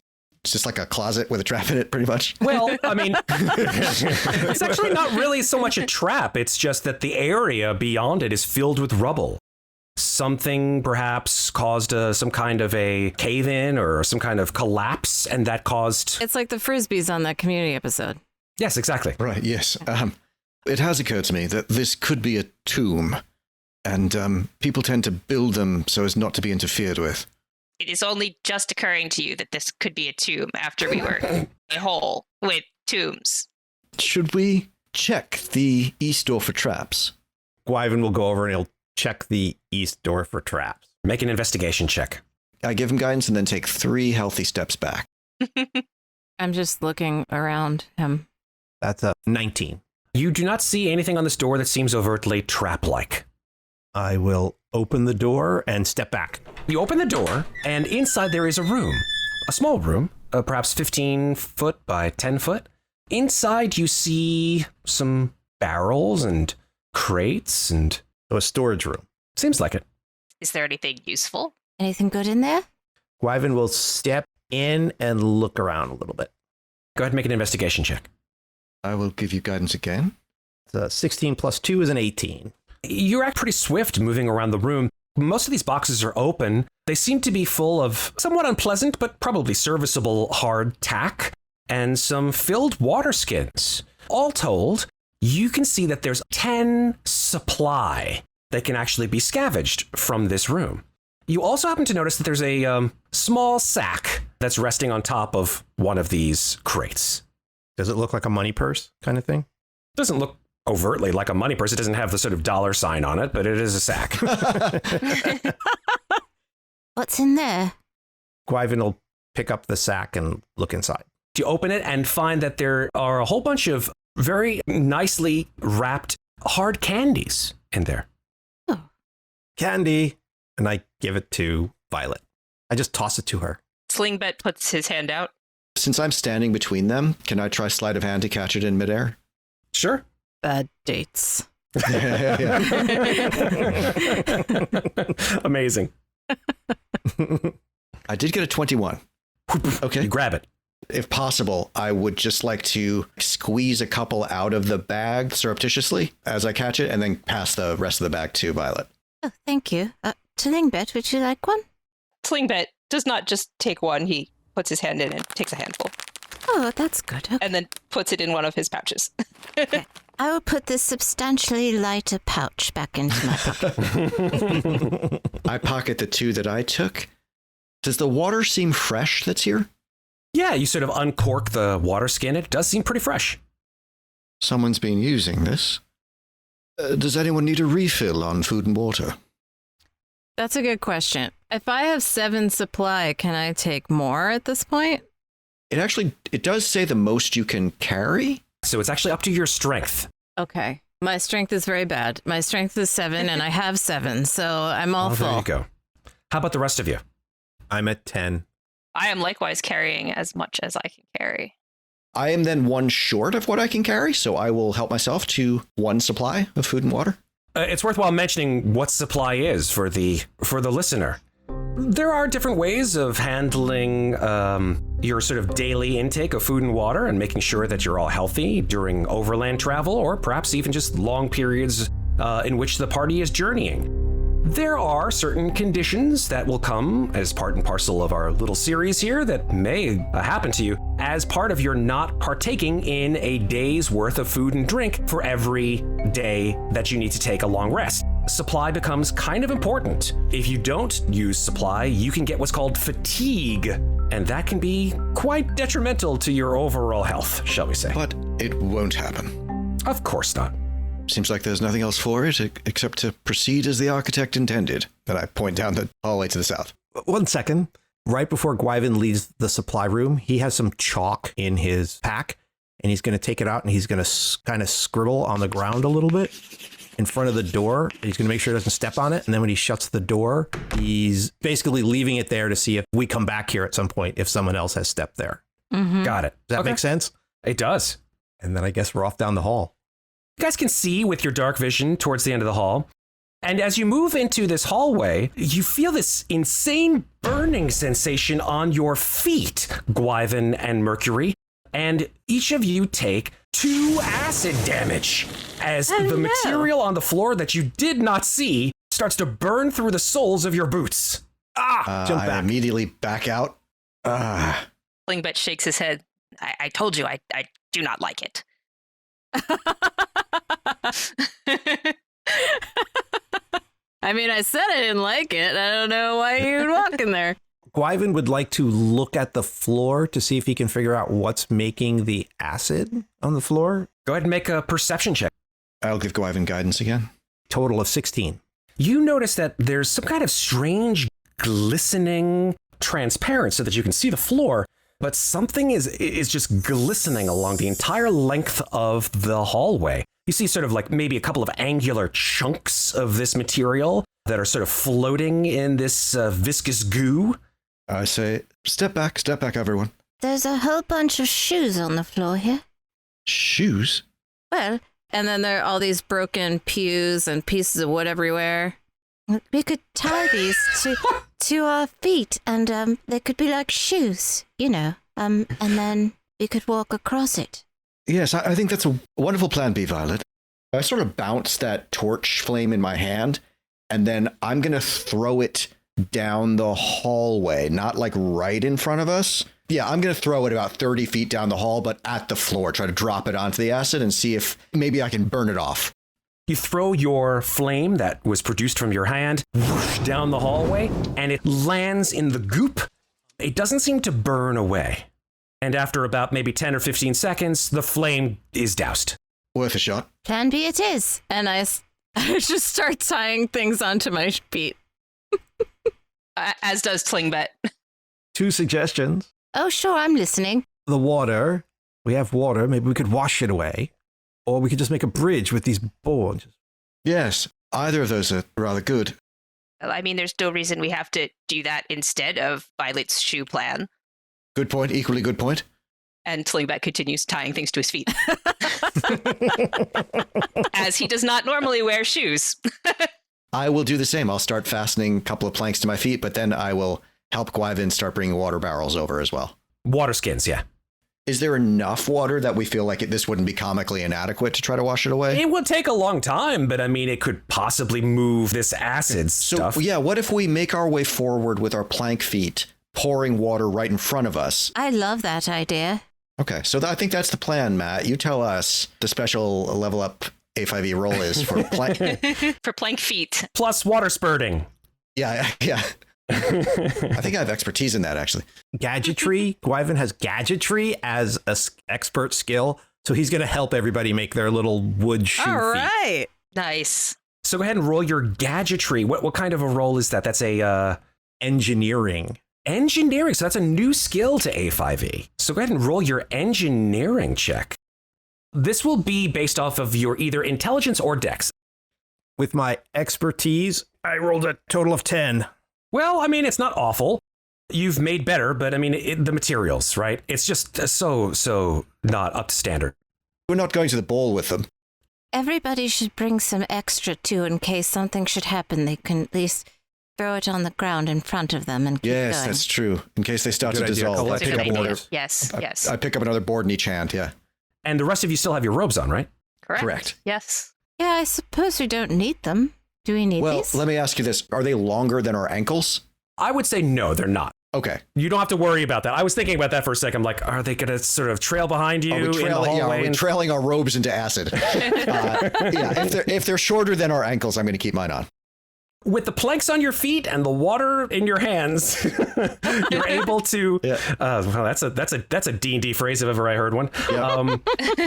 It's just like a closet with a trap in it, pretty much. Well, I mean, it's actually not really so much a trap. It's just that the area beyond it is filled with rubble. Something perhaps caused some kind of a cave-in or some kind of collapse, and that caused... It's like the Frisbees on that Community episode. Yes, exactly. Right, yes. It has occurred to me that this could be a tomb, and people tend to build them so as not to be interfered with. It is only just occurring to you that this could be a tomb after we were a hole with tombs. Should we check the east door for traps? Gwyven will go over and he'll check the east door for traps. Make an investigation check. I give him guidance and then take 3 healthy steps back. I'm just looking around him. That's a 19. You do not see anything on this door that seems overtly trap-like. I will open the door and step back. You open the door, and inside there is a room. A small room, perhaps 15 foot by 10 foot. Inside you see some barrels and crates and... So a storage room. Seems like it. Is there anything useful? Anything good in there? Gwyven will step in and look around a little bit. Go ahead and make an investigation check. I will give you guidance again. So 16 plus 2 is an 18. You're pretty swift moving around the room. Most of these boxes are open. They seem to be full of somewhat unpleasant, but probably serviceable hard tack and some filled water skins. All told, you can see that there's 10 supply that can actually be scavenged from this room. You also happen to notice that there's a small sack that's resting on top of one of these crates. Does it look like a money purse kind of thing? Doesn't look overtly like a money purse. It doesn't have the sort of dollar sign on it, but it is a sack. What's in there? Gwyven will pick up the sack and look inside. You open it and find that there are a whole bunch of very nicely wrapped hard candies in there. Oh. Candy. And I give it to Violet. I just toss it to her. Slingbet puts his hand out. Since I'm standing between them, can I try sleight of hand to catch it in midair? Sure. Bad dates. Amazing. I did get a 21. Okay. You grab it. If possible, I would just like to squeeze a couple out of the bag surreptitiously as I catch it and then pass the rest of the bag to Violet. Oh, thank you. Tlingbet, would you like one? Slingbet does not just take one. He puts his hand in and takes a handful. Oh, that's good. Okay. And then puts it in one of his pouches. Okay. I will put this substantially lighter pouch back into my pocket. I pocket the 2 that I took. Does the water seem fresh that's here? Yeah, you sort of uncork the water skin. It does seem pretty fresh. Someone's been using this. Does anyone need a refill on food and water? That's a good question. If I have 7 supply, can I take more at this point? It does say the most you can carry. So it's actually up to your strength. Okay. My strength is very bad. My strength is 7 and I have 7, so I'm all full. There you go. How about the rest of you? I'm at 10. I am likewise carrying as much as I can carry. I am then 1 short of what I can carry, so I will help myself to 1 supply of food and water. It's worthwhile mentioning what supply is for the listener. There are different ways of handling your sort of daily intake of food and water and making sure that you're all healthy during overland travel, or perhaps even just long periods in which the party is journeying. There are certain conditions that will come as part and parcel of our little series here that may happen to you as part of your not partaking in a day's worth of food and drink for every day that you need to take a long rest. supply becomes kind of important. If you don't use supply, you can get what's called fatigue, and that can be quite detrimental to your overall health, shall we say. But it won't happen. Of course not. Seems like there's nothing else for it except to proceed as the architect intended. And I point down the hallway to the south. 1 second. Right before Gwyven leaves the supply room, he has some chalk in his pack, and he's going to take it out and he's going to kind of scribble on the ground a little bit in front of the door. He's going to make sure he doesn't step on it. And then when he shuts the door, he's basically leaving it there to see if we come back here at some point, if someone else has stepped there. Got it. Does that make sense? It does. And then I guess we're off down the hall. You guys can see with your dark vision towards the end of the hall. And as you move into this hallway, you feel this insane burning sensation on your feet, Gwyven and Mercury. And each of you take 2 acid damage as the material on the floor that you did not see starts to burn through the soles of your boots. Jump I back. immediately back out. Slingbet shakes his head. I told you I do not like it. I mean, I said I didn't like it. I don't know why you'd walk in there. Gwyven would like to look at the floor to see if he can figure out what's making the acid on the floor. Go ahead and make a perception check. I'll give Gwyven guidance again. Total of 16. You notice that there's some kind of strange glistening transparent so that you can see the floor, but something is just glistening along the entire length of the hallway. You see sort of like maybe a couple of angular chunks of this material that are sort of floating in this viscous goo. I say, step back, everyone. There's a whole bunch of shoes on the floor here. Shoes? Well, And then there are all these broken pews and pieces of wood everywhere. we could tie these to our feet, and they could be like shoes, you know. And then we could walk across it. Yes, I think that's a wonderful plan, B. Violet. I sort of bounce that torch flame in my hand, and then I'm going to throw it down the hallway, not like right in front of us. Yeah, I'm going to throw it about 30 feet down the hall, but at the floor, try to drop it onto the acid and see if maybe I can burn it off. You throw your flame that was produced from your hand whoosh, down the hallway, and it lands in the goop. It doesn't seem to burn away. And after about maybe 10 or 15 seconds, the flame is doused. Worth a shot. Plan B it is. And I just start tying things onto my feet. As does Tlingbet. 2 suggestions. Oh, sure, I'm listening. The water. We have water. Maybe we could wash it away. Or we could just make a bridge with these boards. Yes, either of those are rather good. I mean, there's no reason we have to do that instead of Violet's shoe plan. Good point, equally good point. And Tlingbet continues tying things to his feet. As he does not normally wear shoes. I will do the same. I'll start fastening a couple of planks to my feet, but then I will help Gwyven start bringing water barrels over as well. Water skins, yeah. Is there enough water that we feel like this wouldn't be comically inadequate to try to wash it away? It would take a long time, but I mean, it could possibly move this acid stuff. So, yeah, what if we make our way forward with our plank feet, pouring water right in front of us? I love that idea. Okay, so I think that's the plan, Matt. You tell us the special level up A5E roll is for plank. For plank feet. Plus water spurting. Yeah. I think I have expertise in that, actually. Gadgetry. Gwyven has gadgetry as an expert skill. So he's going to help everybody make their little wood shoe All feet. right. Nice. So go ahead and roll your gadgetry. What kind of a roll is that? That's a Engineering. engineering. So that's a new skill to A5E. So go ahead and roll your engineering check. This will be based off of your either intelligence or dex. With my expertise, I rolled a total of 10. Well, I mean, it's not awful. You've made better, but I mean, the materials, right? It's just so not up to standard. We're not going to the ball with them. Everybody should bring some extra too, in case something should happen. They can at least throw it on the ground in front of them and keep Yes, going. that's true. In case they start Good to idea. dissolve, That's I a pick good up idea. another. Yes. I pick up another board in each hand. Yeah, And the rest of you still have your robes on, right? correct. Yes. Yeah, I suppose we don't need them. Do we need Well, these? let me ask you this: are they longer than our ankles? I would say no, they're not. Okay. You don't have to worry about that. I was thinking about that for a second. I'm like, are they going to sort of trail behind you in the hallway? Are we trailing our robes into acid? If they're shorter than our ankles, I'm going to keep mine on. With the planks on your feet and the water in your hands, you're able to. Well, that's a D&D phrase if ever I heard one. Yeah.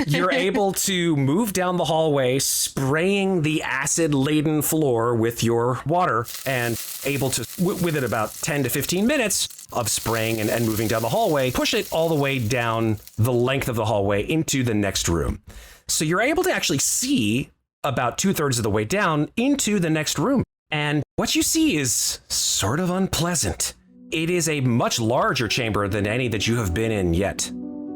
You're able to move down the hallway, spraying the acid-laden floor with your water, and able to, within about 10 to 15 minutes of spraying and moving down the hallway, push it all the way down the length of the hallway into the next room. So you're able to actually see about 2/3 of the way down into the next room. And what you see is sort of unpleasant. It is a much larger chamber than any that you have been in yet.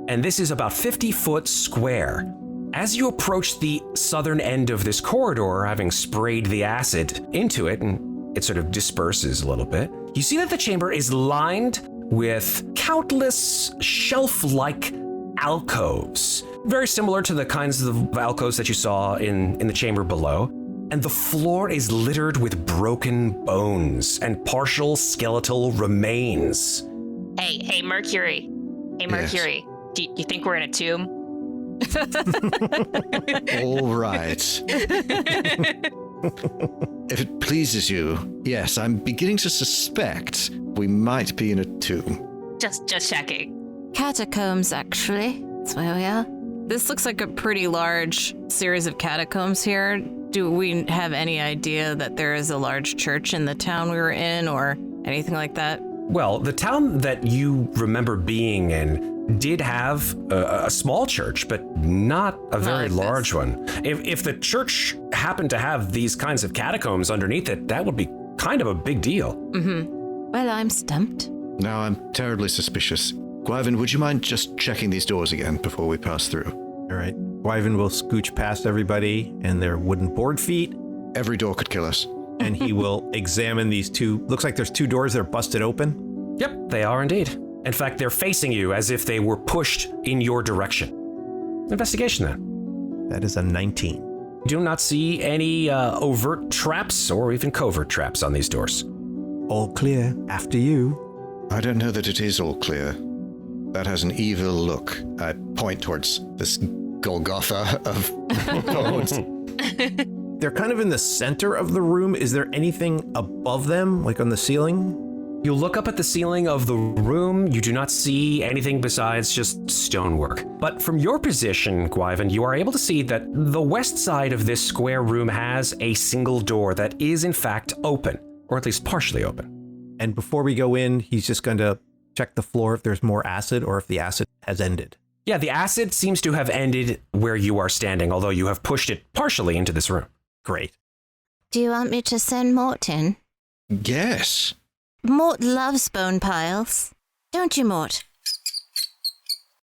And this is about 50 foot square. As you approach the southern end of this corridor, having sprayed the acid into it, and it sort of disperses a little bit, you see that the chamber is lined with countless shelf-like alcoves, very similar to the kinds of alcoves that you saw in the chamber below. And the floor is littered with broken bones and partial skeletal remains. Hey, Mercury. Hey, Mercury. Yes. Do you think we're in a tomb? All right. If it pleases you, yes, I'm beginning to suspect we might be in a tomb. Just checking. Catacombs, actually. That's where we are. This looks like a pretty large series of catacombs here. Do we have any idea that there is a large church in the town we were in or anything like that? Well, the town that you remember being in did have a small church, but not a very large one. If the church happened to have these kinds of catacombs underneath it, that would be kind of a big deal. Mm-hmm. Well, I'm stumped. Now I'm terribly suspicious. Gwyven, would you mind just checking these doors again before we pass through? All right. Gwyven will scooch past everybody and their wooden board feet. Every door could kill us. And he will examine these two. Looks like there's two doors that are busted open. Yep, they are indeed. In fact, they're facing you as if they were pushed in your direction. Investigation then. That is a 19. You do not see any overt traps or even covert traps on these doors. All clear. After you. I don't know that it is all clear. That has an evil look. I point towards this Golgotha of bones. They're kind of in the center of the room. Is there anything above them, like on the ceiling? You look up at the ceiling of the room. You do not see anything besides just stonework. But from your position, Gwyven, you are able to see that the west side of this square room has a single door that is in fact open, or at least partially open. And before we go in, he's just going to check the floor if there's more acid or if the acid has ended. Yeah, the acid seems to have ended where you are standing, although you have pushed it partially into this room. Great. Do you want me to send Mort in? Yes. Mort loves bone piles. Don't you, Mort?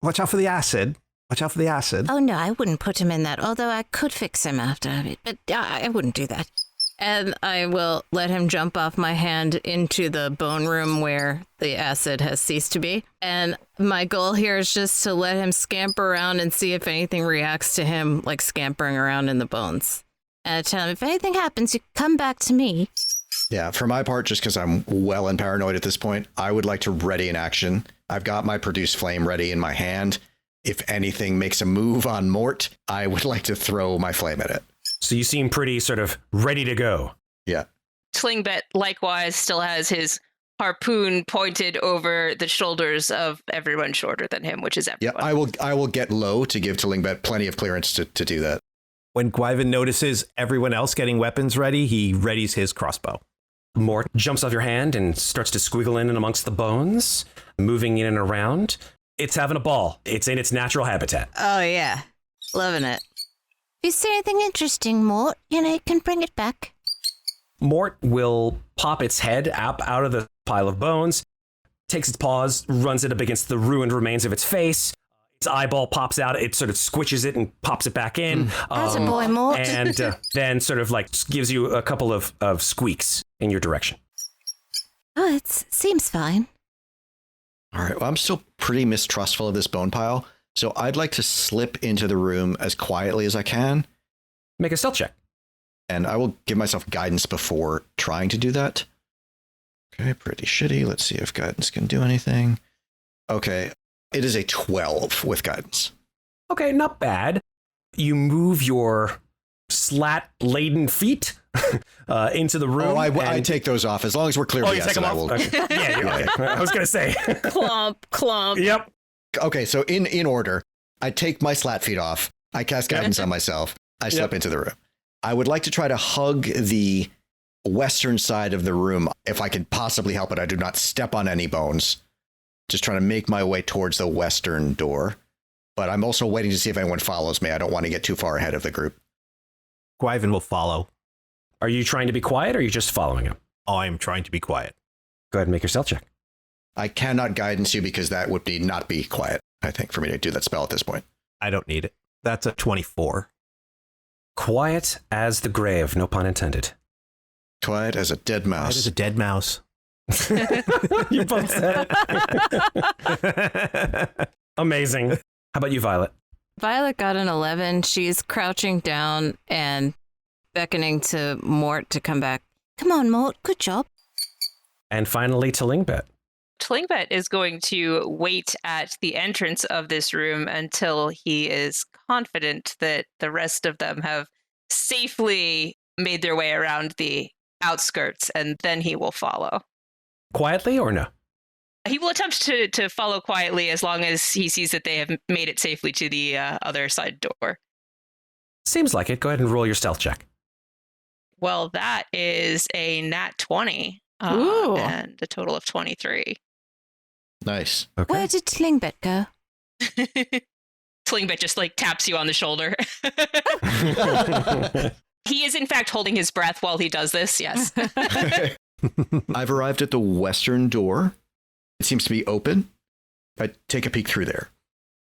Watch out for the acid. Watch out for the acid. Oh, no, I wouldn't put him in that, although I could fix him after it, but I wouldn't do that. And I will let him jump off my hand into the bone room where the acid has ceased to be. And my goal here is just to let him scamper around and see if anything reacts to him, like scampering around in the bones. And tell him, if anything happens, you come back to me. Yeah, for my part, just because I'm well and paranoid at this point, I would like to ready an action. I've got my produce flame ready in my hand. If anything makes a move on Mort, I would like to throw my flame at it. So you seem pretty sort of ready to go. Yeah. Tlingbet likewise still has his harpoon pointed over the shoulders of everyone shorter than him, which is everyone. Yeah, I will get low to give Tlingbet plenty of clearance to do that. When Gwyven notices everyone else getting weapons ready, he readies his crossbow. Mort jumps off your hand and starts to squiggle in and amongst the bones, moving in and around. It's having a ball. It's in its natural habitat. Oh, yeah. Loving it. If you see anything interesting, Mort, you can bring it back. Mort will pop its head up out of the pile of bones, takes its paws, runs it up against the ruined remains of its face. Its eyeball pops out. It sort of squishes it and pops it back in. That's a boy, Mort. And then sort of like gives you a couple of squeaks in your direction. Oh, it seems fine. All right. Well, I'm still pretty mistrustful of this bone pile, so I'd like to slip into the room as quietly as I can. Make a stealth check. And I will give myself guidance before trying to do that. Okay, pretty shitty. Let's see if guidance can do anything. Okay, it is a 12 with guidance. Okay, not bad. You move your slat-laden feet into the room. Oh, I take those off. As long as we're clear. Oh, yes, you take them I off? will. Okay. Yeah, you're okay. I was going to say. Clump, clump. Yep. Okay, so in order, I take my slat feet off. I cast guidance on myself. I slip into the room. I would like to try to hug the western side of the room if I could possibly help it. I do not step on any bones. Just trying to make my way towards the western door. But I'm also waiting to see if anyone follows me. I don't want to get too far ahead of the group. Gwyven will follow. Are you trying to be quiet or are you just following him? Oh, I am trying to be quiet. Go ahead and make your stealth check. I cannot guidance you because that would be not be quiet, I think, for me to do that spell at this point. I don't need it. That's a 24. Quiet as the grave, no pun intended. Quiet as a dead mouse. That is a dead mouse. You both said it. Amazing. How about you, Violet? Violet got an 11. She's crouching down and beckoning to Mort to come back. Come on, Mort. Good job. And finally, Talingbet. Tlingbet is going to wait at the entrance of this room until he is confident that the rest of them have safely made their way around the outskirts, and then he will follow. Quietly or no? He will attempt to follow quietly as long as he sees that they have made it safely to the other side door. Seems like it. Go ahead and roll your stealth check. Well, that is a nat 20 Ooh. and a total of 23. Nice. Okay. Where did Tlingbet go? Tlingbet just like taps you on the shoulder. He is in fact holding his breath while he does this, yes. I've arrived at the western door. It seems to be open. I take a peek through there.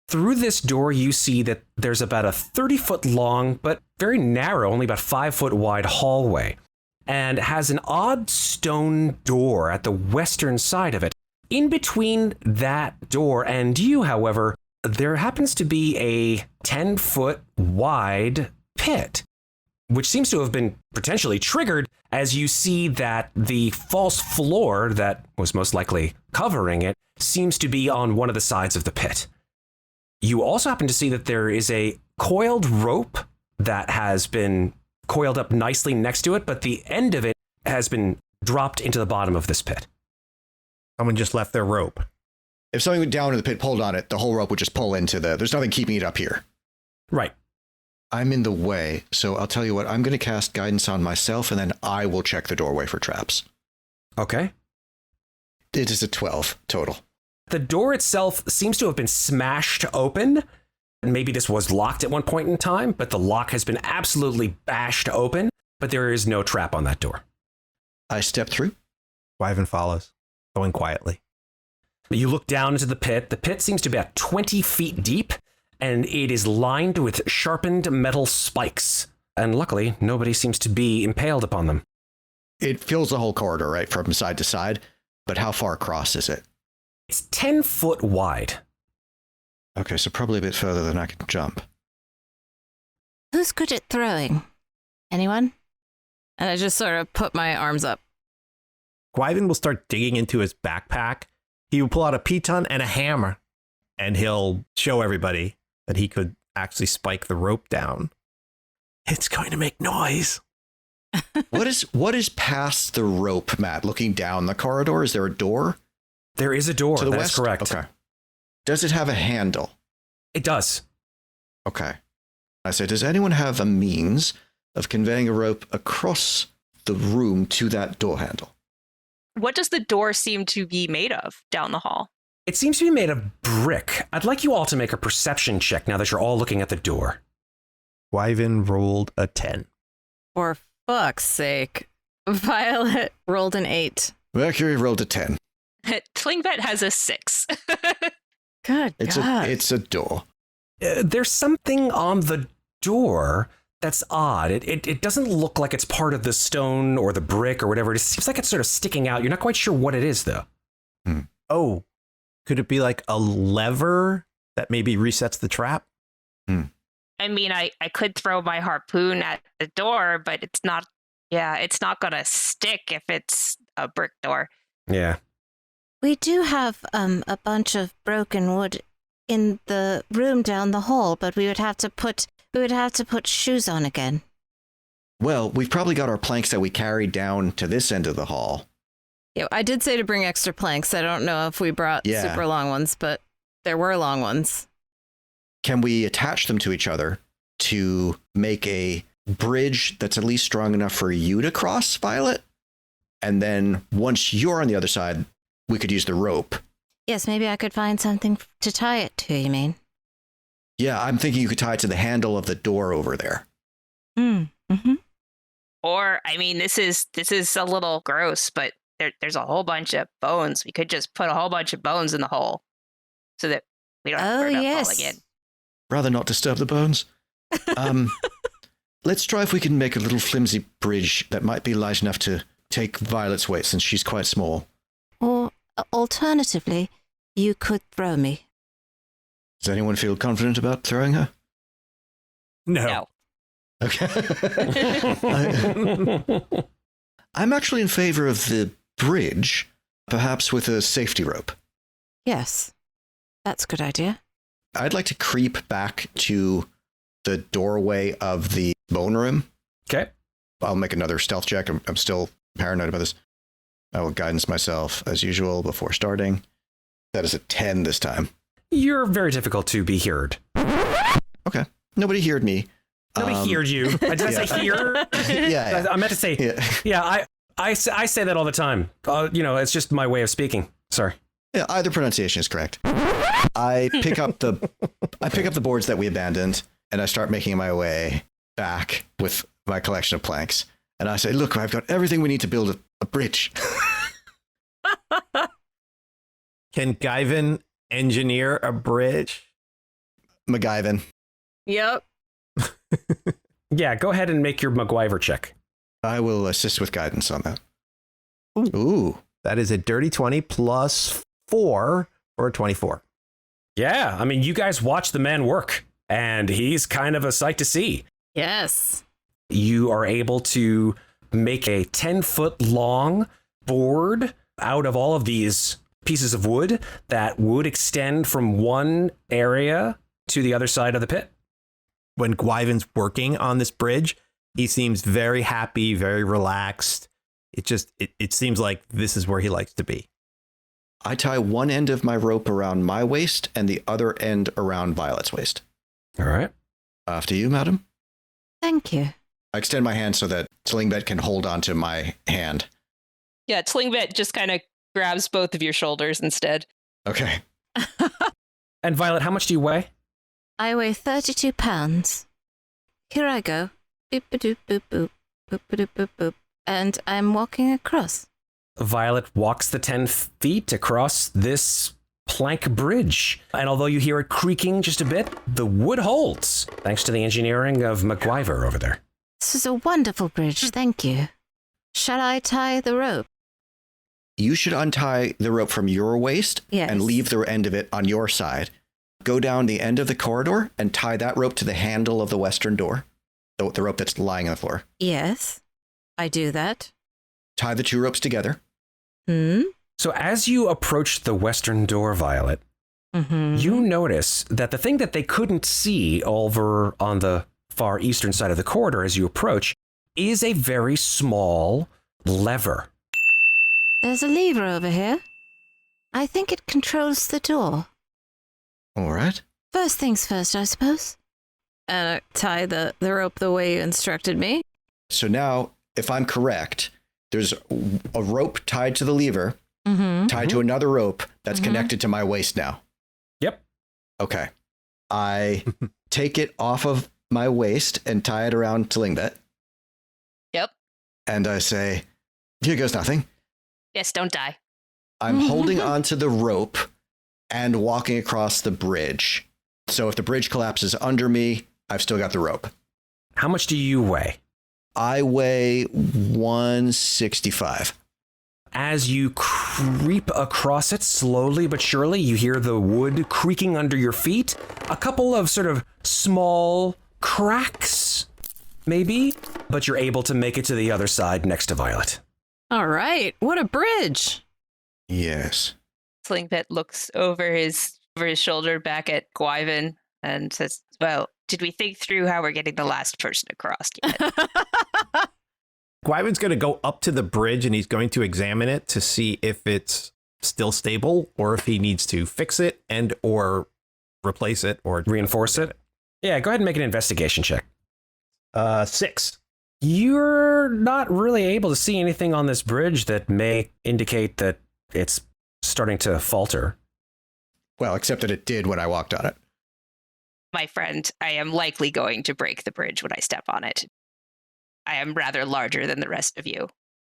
Through this door, you see that there's about a 30-foot long, but very narrow, only about 5-foot wide hallway, and has an odd stone door at the western side of it. In between that door and you, however, there happens to be a 10-foot wide pit, which seems to have been potentially triggered as you see that the false floor that was most likely covering it seems to be on one of the sides of the pit. You also happen to see that there is a coiled rope that has been coiled up nicely next to it, but the end of it has been dropped into the bottom of this pit. Someone just left their rope. If something went down in the pit, pulled on it, the whole rope would just pull into there's nothing keeping it up here. Right. I'm in the way, so I'll tell you what, I'm going to cast guidance on myself, and then I will check the doorway for traps. Okay. It is a 12 total. The door itself seems to have been smashed open. Maybe this was locked at one point in time, but the lock has been absolutely bashed open, but there is no trap on that door. I step through. Gwyven follows, going quietly. You look down into the pit. The pit seems to be about 20 feet deep, and it is lined with sharpened metal spikes. And luckily, nobody seems to be impaled upon them. It fills the whole corridor, right, from side to side. But how far across is it? It's 10 foot wide. Okay, so probably a bit further than I can jump. Who's good at throwing? Anyone? And I just sort of put my arms up. Gwyven will start digging into his backpack. He will pull out a piton and a hammer, and he'll show everybody that he could actually spike the rope down. It's going to make noise. What is past the rope, Matt? Looking down the corridor, is there a door? There is a door. To the That's west? correct. Okay. Does it have a handle? It does. Okay. I say, does anyone have a means of conveying a rope across the room to that door handle? What does the door seem to be made of down the hall? It seems to be made of brick. I'd like you all to make a perception check now that you're all looking at the door. Gwyven rolled a 10. For fuck's sake. Violet rolled an 8. Mercury rolled a 10. Tlingbet has a 6. Good God. It's a door. There's something on the door that's odd. It doesn't look like it's part of the stone or the brick or whatever. It seems like it's sort of sticking out. You're not quite sure what it is, though. Oh, could it be like a lever that maybe resets the trap? I mean, I could throw my harpoon at the door, but it's not going to stick if it's a brick door. Yeah. We do have a bunch of broken wood in the room down the hall, but we would have to put shoes on again. Well, we've probably got our planks that we carried down to this end of the hall. Yeah, I did say to bring extra planks. I don't know if we brought super long ones, but there were long ones. Can we attach them to each other to make a bridge that's at least strong enough for you to cross, Violet? And then once you're on the other side, we could use the rope. Yes, maybe I could find something to tie it to, you mean? Yeah, I'm thinking you could tie it to the handle of the door over there. Mm-hmm. Or, I mean, this is a little gross, but there's a whole bunch of bones. We could just put a whole bunch of bones in the hole so that we don't have to burn up all again. Rather not disturb the bones. Let's try if we can make a little flimsy bridge that might be light enough to take Violet's weight since she's quite small. Or alternatively, you could throw me. Does anyone feel confident about throwing her? No. Okay. I'm actually in favor of the bridge, perhaps with a safety rope. Yes, that's a good idea. I'd like to creep back to the doorway of the bone room. Okay. I'll make another stealth check. I'm still paranoid about this. I will guidance myself as usual before starting. That is a 10 this time. You're very difficult to be heard. Okay. Nobody heard me. Nobody heard you. Did I say hear? Yeah. I meant to say, I say that all the time. It's just my way of speaking. Sorry. Yeah, either pronunciation is correct. I pick up the boards that we abandoned, and I start making my way back with my collection of planks. And I say, look, I've got everything we need to build a bridge. Can Gwyven engineer a bridge? MacGyven. Yep. Yeah, go ahead and make your MacGyver check. I will assist with guidance on that. Ooh. That is a dirty 20 plus 4 for a 24. Yeah, I mean, you guys watch the man work, and he's kind of a sight to see. Yes. You are able to make a 10-foot long board out of all of these pieces of wood that would extend from one area to the other side of the pit. When Gwyven's working on this bridge, he seems very happy, very relaxed. It seems like this is where he likes to be. I tie one end of my rope around my waist and the other end around Violet's waist. All right. After you, madam. Thank you. I extend my hand so that Slingbet can hold onto my hand. Yeah, Slingbet just kind of grabs both of your shoulders instead. Okay. And Violet, how much do you weigh? I weigh 32 pounds. Here I go. Boop, boop, boop, boop, boop, boop, boop, boop. And I'm walking across. Violet walks the 10 feet across this plank bridge. And although you hear it creaking just a bit, the wood holds, thanks to the engineering of MacGyver over there. This is a wonderful bridge, thank you. Shall I tie the rope? You should untie the rope from your waist and leave the end of it on your side. Go down the end of the corridor and tie that rope to the handle of the western door. The rope that's lying on the floor. Yes, I do that. Tie the two ropes together. So as you approach the western door, Violet, you notice that the thing that they couldn't see over on the far eastern side of the corridor as you approach is a very small lever. There's a lever over here. I think it controls the door. All right. First things first, I suppose. And I tie the rope the way you instructed me. So now, if I'm correct, there's a rope tied to the lever, tied to another rope that's connected to my waist now. Yep. Okay. I take it off of my waist and tie it around Slingbet. Yep. And I say, here goes nothing. Yes, don't die. I'm holding onto the rope and walking across the bridge. So if the bridge collapses under me, I've still got the rope. How much do you weigh? I weigh 165. As you creep across it slowly but surely, you hear the wood creaking under your feet. A couple of sort of small cracks, maybe, but you're able to make it to the other side next to Violet. All right. What a bridge. Yes. Slingbit looks over his shoulder back at Gwyven and says, well, did we think through how we're getting the last person across yet? Gwyven's going to go up to the bridge and he's going to examine it to see if it's still stable or if he needs to fix it and or replace it or Reinforce it? Yeah, go ahead and make an investigation check. 6. You're not really able to see anything on this bridge that may indicate that it's starting to falter. Well, except that it did when I walked on it. My friend, I am likely going to break the bridge when I step on it. I am rather larger than the rest of you.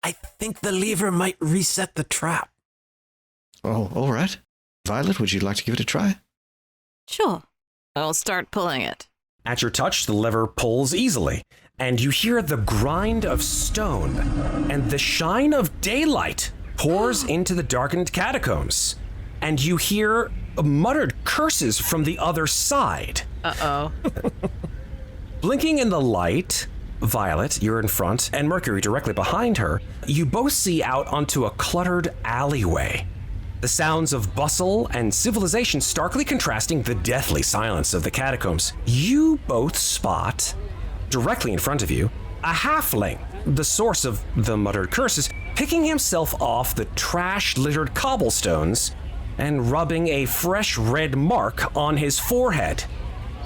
I think the lever might reset the trap. Oh, all right. Violet, would you like to give it a try? Sure. I'll start pulling it. At your touch, the lever pulls easily, and you hear the grind of stone, and the shine of daylight pours into the darkened catacombs, and you hear muttered curses from the other side. Uh-oh. Blinking in the light, Violet, you're in front, and Mercury directly behind her, you both see out onto a cluttered alleyway. The sounds of bustle and civilization starkly contrasting the deathly silence of the catacombs. You both spot, directly in front of you, a halfling, the source of the muttered curses, picking himself off the trash-littered cobblestones and rubbing a fresh red mark on his forehead.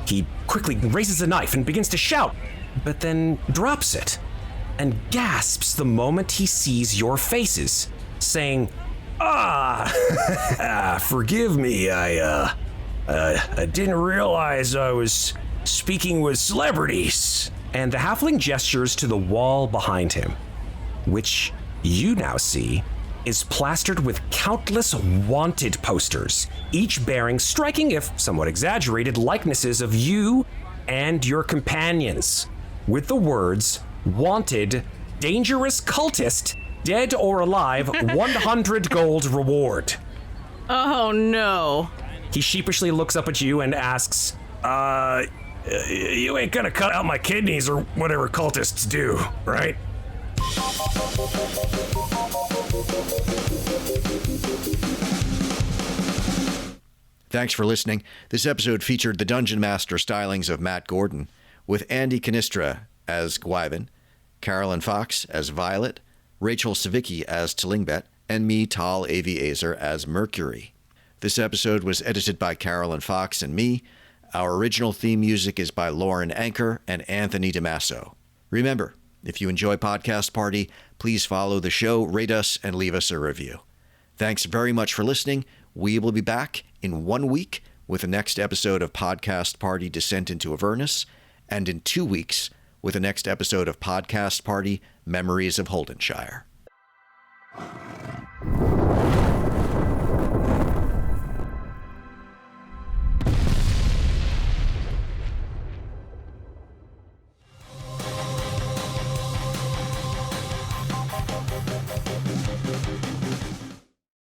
He quickly raises a knife and begins to shout, but then drops it and gasps the moment he sees your faces, saying, forgive me, I didn't realize I was speaking with celebrities. And the halfling gestures to the wall behind him, which you now see is plastered with countless wanted posters, each bearing striking, if somewhat exaggerated, likenesses of you and your companions, with the words, wanted, dangerous cultist, dead or alive, 100 gold reward. Oh, no. He sheepishly looks up at you and asks, you ain't gonna cut out my kidneys or whatever cultists do, right? Thanks for listening. This episode featured the Dungeon Master stylings of Matt Gordon, with Andy Cannistra as Gwyven, Carolyn Fox as Violet, Rachel Savicki as Slingbit, and me, Tal Aviezer, as Mercury. This episode was edited by Carolyn Fox and me. Our original theme music is by Lauren Anker and Anthony DiMasso. Remember, if you enjoy Podcast Party, please follow the show, rate us, and leave us a review. Thanks very much for listening. We will be back in 1 week with the next episode of Podcast Party Descent into Avernus, and in 2 weeks with the next episode of Podcast Party Memories of Holdenshire.